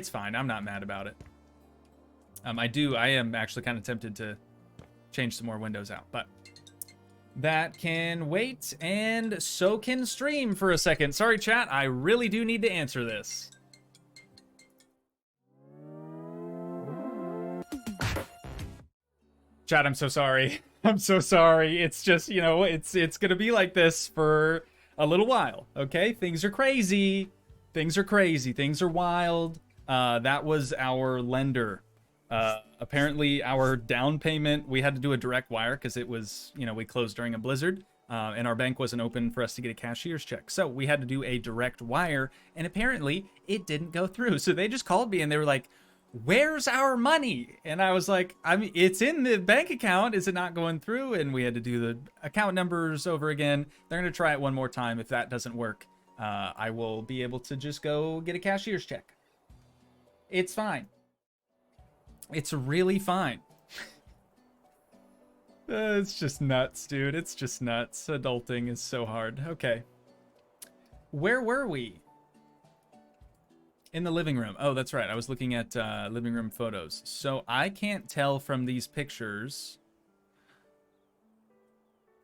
fine. I'm not mad about it. I am actually kind of tempted to change some more windows out, but that can wait, and so can stream for a second. Sorry, chat. I really do need to answer this. Chat, I'm so sorry. I'm so sorry. It's just, you know, it's gonna be like this for a little while, okay? Things are crazy. Things are crazy. Things are wild. That was our lender. Apparently our down payment, we had to do a direct wire because it was, you know, we closed during a blizzard, and our bank wasn't open for us to get a cashier's check. So we had to do a direct wire, and apparently it didn't go through. So they just called me and they were like, where's our money? And I was like, I mean, it's in the bank account. Is it not going through? And we had to do the account numbers over again. They're going to try it one more time. If that doesn't work, I will be able to just go get a cashier's check. It's fine. It's really fine. It's just nuts, dude. It's just nuts. Adulting is so hard. Okay. Where were we? In the living room. Oh, that's right. I was looking at living room photos. So I can't tell from these pictures.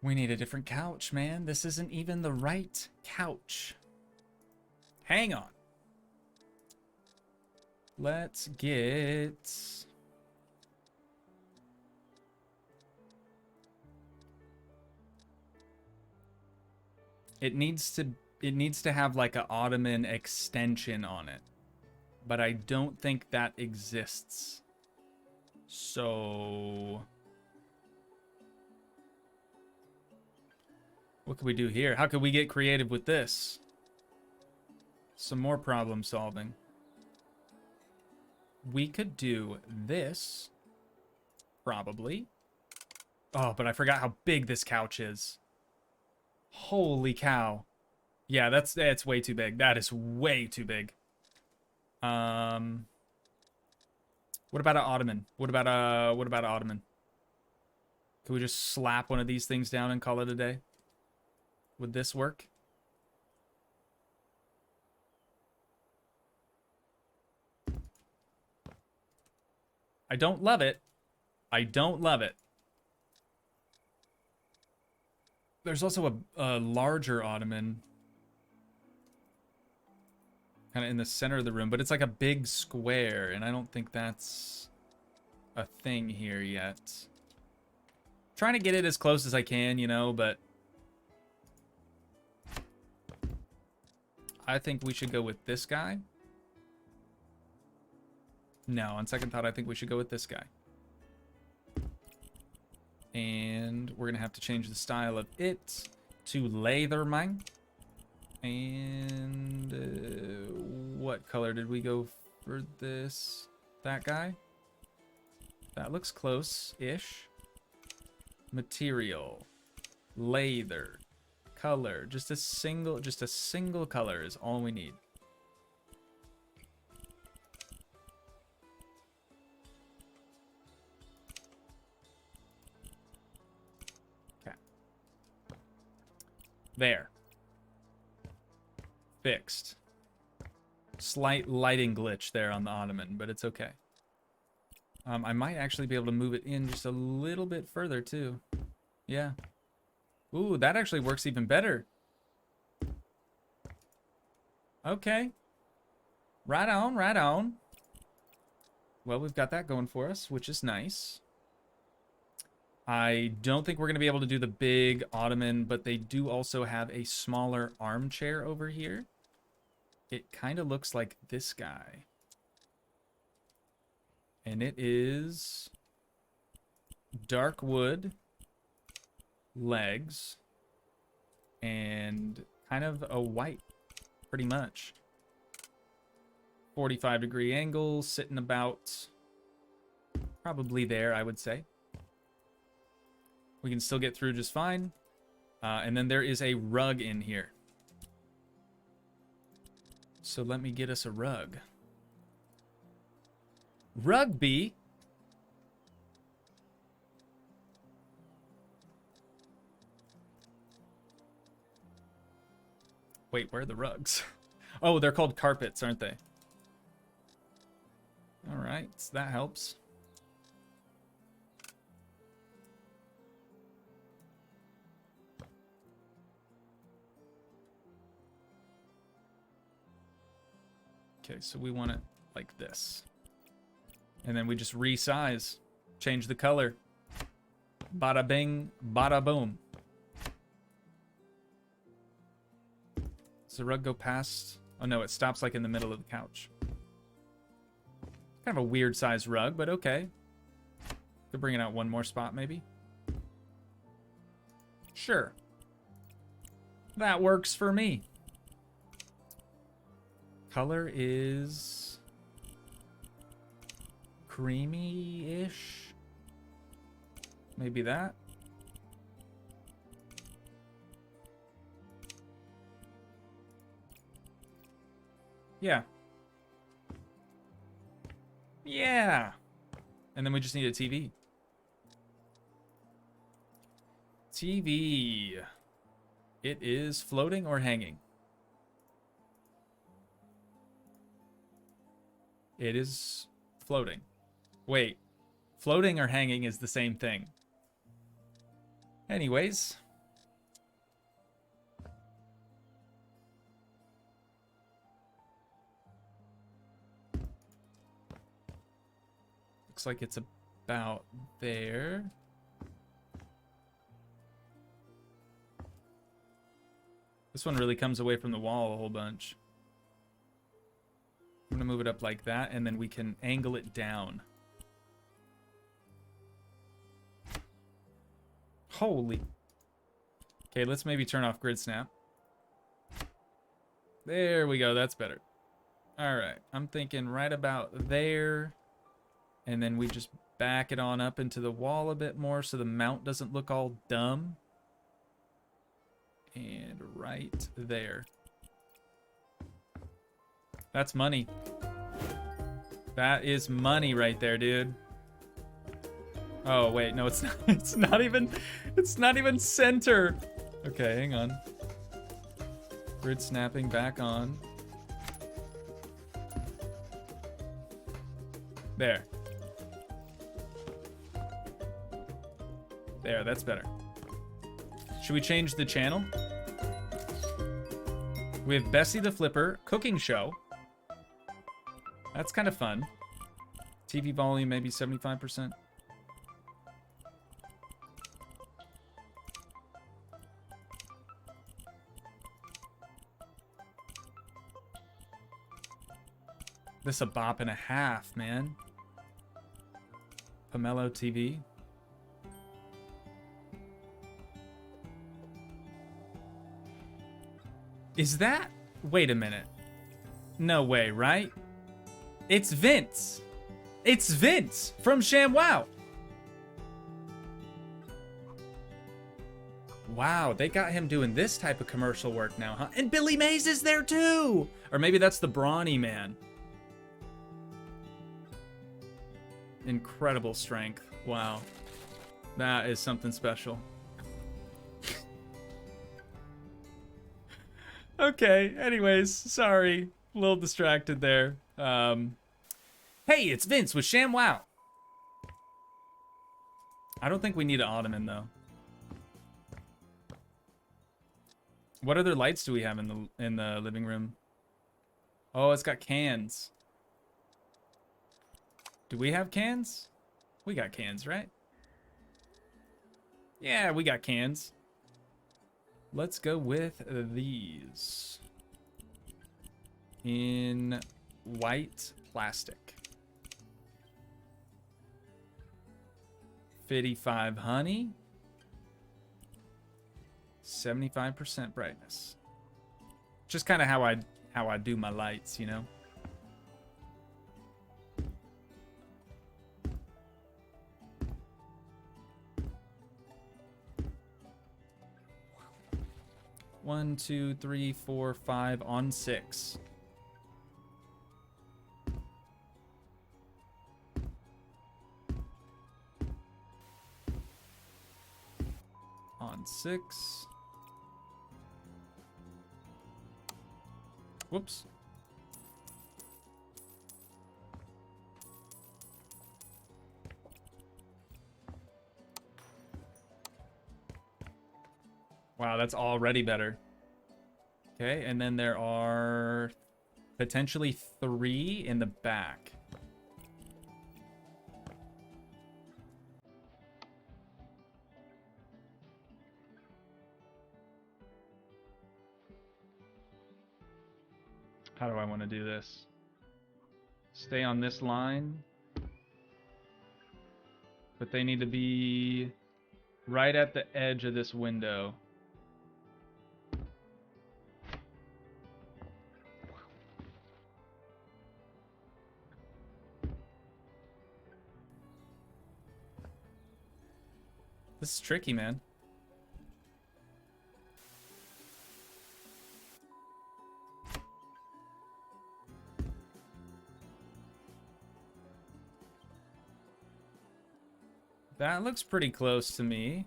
We need a different couch, man. This isn't even the right couch. Hang on. Let's get... It needs to have like an ottoman extension on it. But I don't think that exists. So what can we do here? How can we get creative with this? Some more problem solving. We could do this. Probably. Oh, but I forgot how big this couch is. Holy cow. Yeah, that's way too big. That is way too big. What about an ottoman? What about an ottoman? Can we just slap one of these things down and call it a day? Would this work? I don't love it. I don't love it. There's also a larger ottoman kind of in the center of the room, but it's like a big square, and I don't think that's a thing here yet. Trying to get it as close as I can, you know, but I think we should go with this guy. No, on second thought, I think we should go with this guy. And we're going to have to change the style of it to Leatherman. And what color did we go for this? That guy? That looks close-ish. Material. Leather. Color. Just a single color is all we need. There. Fixed. Slight lighting glitch there on the ottoman, but it's okay. I might actually be able to move it in just a little bit further, too. Yeah. Ooh, that actually works even better. Okay. Right on, right on. Well, we've got that going for us, which is nice. I don't think we're going to be able to do the big ottoman, but they do also have a smaller armchair over here. It kind of looks like this guy. And it is dark wood, legs, and kind of a white, pretty much. 45-degree angle, sitting about probably there, I would say. We can still get through just fine. And then there is a rug in here. So let me get us a rug. Rugby? Wait, where are the rugs? Oh, they're called carpets, aren't they? All right, so that helps. Okay, so we want it like this. And then we just resize, change the color. Bada bing, bada boom. Does the rug go past? Oh no, it stops like in the middle of the couch. Kind of a weird size rug, but okay. Could bring it out one more spot maybe. Sure. That works for me. Color is creamy-ish. Maybe that. Yeah. Yeah. And then we just need a TV. TV. It is floating or hanging? It is floating. Wait. Floating or hanging is the same thing. Anyways. Looks like it's about there. This one really comes away from the wall a whole bunch. I'm gonna move it up like that, and then we can angle it down. Holy. Okay, let's maybe turn off grid snap. There we go, that's better. All right, I'm thinking right about there. And then we just back it on up into the wall a bit more so the mount doesn't look all dumb. And right there. That's money. That is money right there, dude. Oh, wait, no, it's not. It's not even center. Okay, hang on. Grid snapping back on. There. There, that's better. Should we change the channel? We have Bessie the Flipper cooking show. That's kind of fun. TV volume maybe 75%. This a bop and a half, man. Pomelo TV. Is that? Wait a minute. No way, right? It's Vince. It's Vince from ShamWow. Wow, they got him doing this type of commercial work now, huh? And Billy Mays is there too. Or maybe that's the brawny man. Incredible strength. Wow. That is something special. Okay, anyways, sorry. A little distracted there. Hey, it's Vince with ShamWow. I don't think we need an ottoman, though. What other lights do we have in the living room? Oh, it's got cans. Do we have cans? We got cans, right? Yeah, we got cans. Let's go with these. In white plastic. 55 honey. 75% brightness. Just kind of how I do my lights, you know. 1, 2, 3, 4, 5 on 6. On 6. Whoops. Wow, that's already better. Okay, and then there are potentially 3 in the back. How do I want to do this? Stay on this line. But they need to be right at the edge of this window. This is tricky, man. That looks pretty close to me.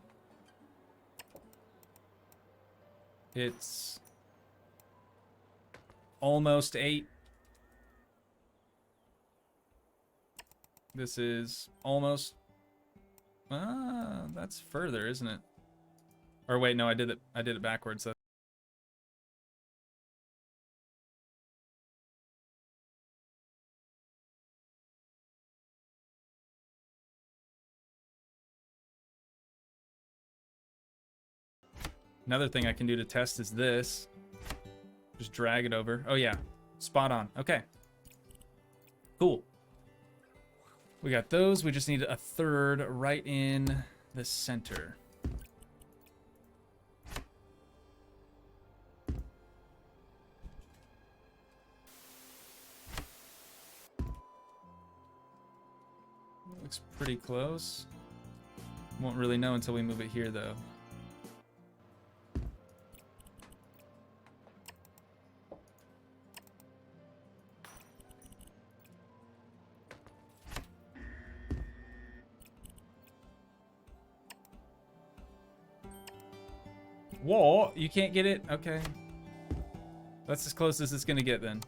It's almost 8. This is almost... that's further, isn't it? Or wait, no, I did it backwards. Another thing I can do to test is this. Just drag it over. Oh yeah, spot on. Okay. Cool. We got those. We just need a third right in the center. Looks pretty close. Won't really know until we move it here though. What? You can't get it? Okay. That's as close as it's gonna get then.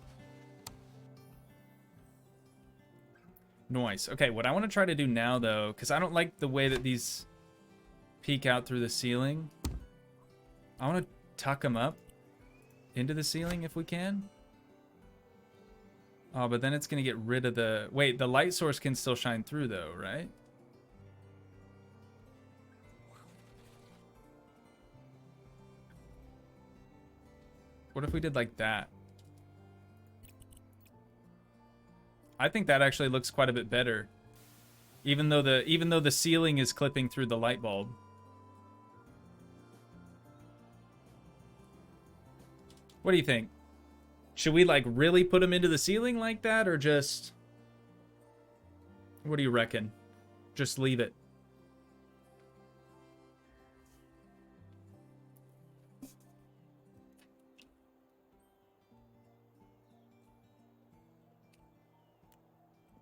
Nice. Okay, what I want to try to do now though, because I don't like the way that these peek out through the ceiling. I want to tuck them up into the ceiling if we can. Oh, but then it's gonna get rid of the... Wait, the light source can still shine through though, right? What if we did like that? I think that actually looks quite a bit better. Even though the ceiling is clipping through the light bulb. What do you think? Should we like really put them into the ceiling like that, or just... What do you reckon? Just leave it.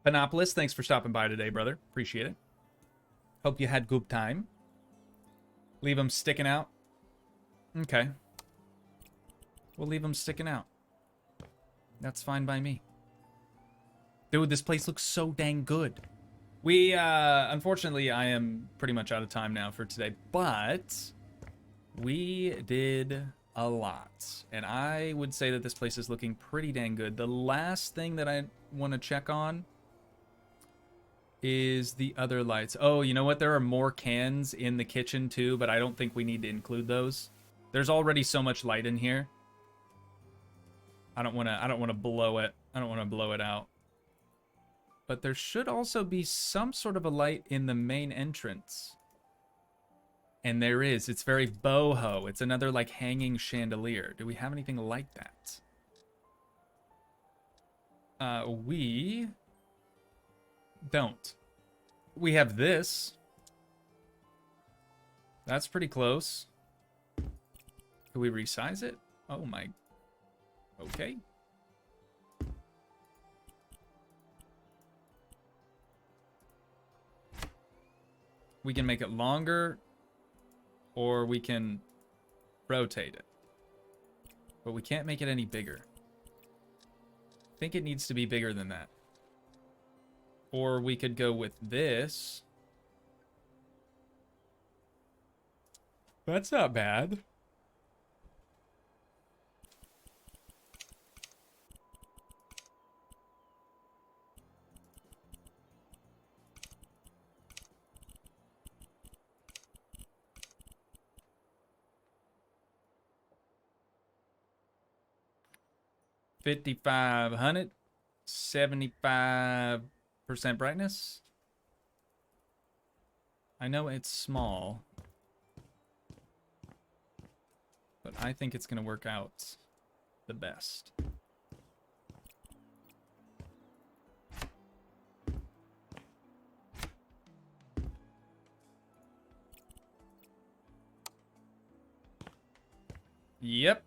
Panopolis, thanks for stopping by today, brother. Appreciate it. Hope you had good time. Leave them sticking out. Okay. We'll leave them sticking out. That's fine by me. Dude, this place looks so dang good. We, unfortunately, I am pretty much out of time now for today, but we did a lot. And I would say that this place is looking pretty dang good. The last thing that I want to check on is the other lights. Oh, you know what? There are more cans in the kitchen too, but I don't think we need to include those. There's already so much light in here. I don't want to blow it. I don't want to blow it out. But there should also be some sort of a light in the main entrance. And there is. It's very boho. It's another like hanging chandelier. Do we have anything like that? We don't. We have this. That's pretty close. Could we resize it? Oh my. Okay. We can make it longer, or we can rotate it. But we can't make it any bigger. I think it needs to be bigger than that. Or we could go with this. That's not bad. $5,500, 75% brightness. I know it's small, but I think it's going to work out the best. Yep.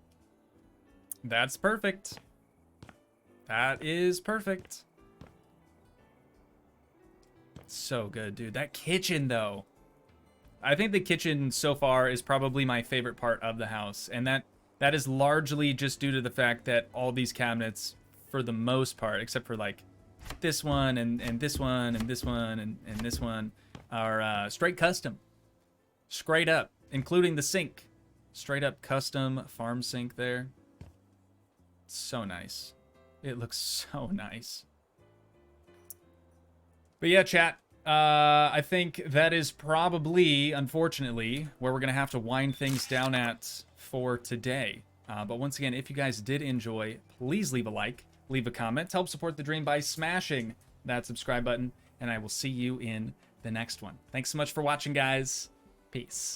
That's perfect. That is perfect. So good, dude. That kitchen, though. I think the kitchen so far is probably my favorite part of the house. And that is largely just due to the fact that all these cabinets, for the most part, except for like this one and this one and this one and this one, are straight custom. Straight up, including the sink. Straight up custom farm sink there. So nice. It looks so nice. But yeah, chat. I think that is probably, unfortunately, where we're going to have to wind things down at for today. But once again, if you guys did enjoy, please leave a like, leave a comment. Help support the dream by smashing that subscribe button. And I will see you in the next one. Thanks so much for watching, guys. Peace.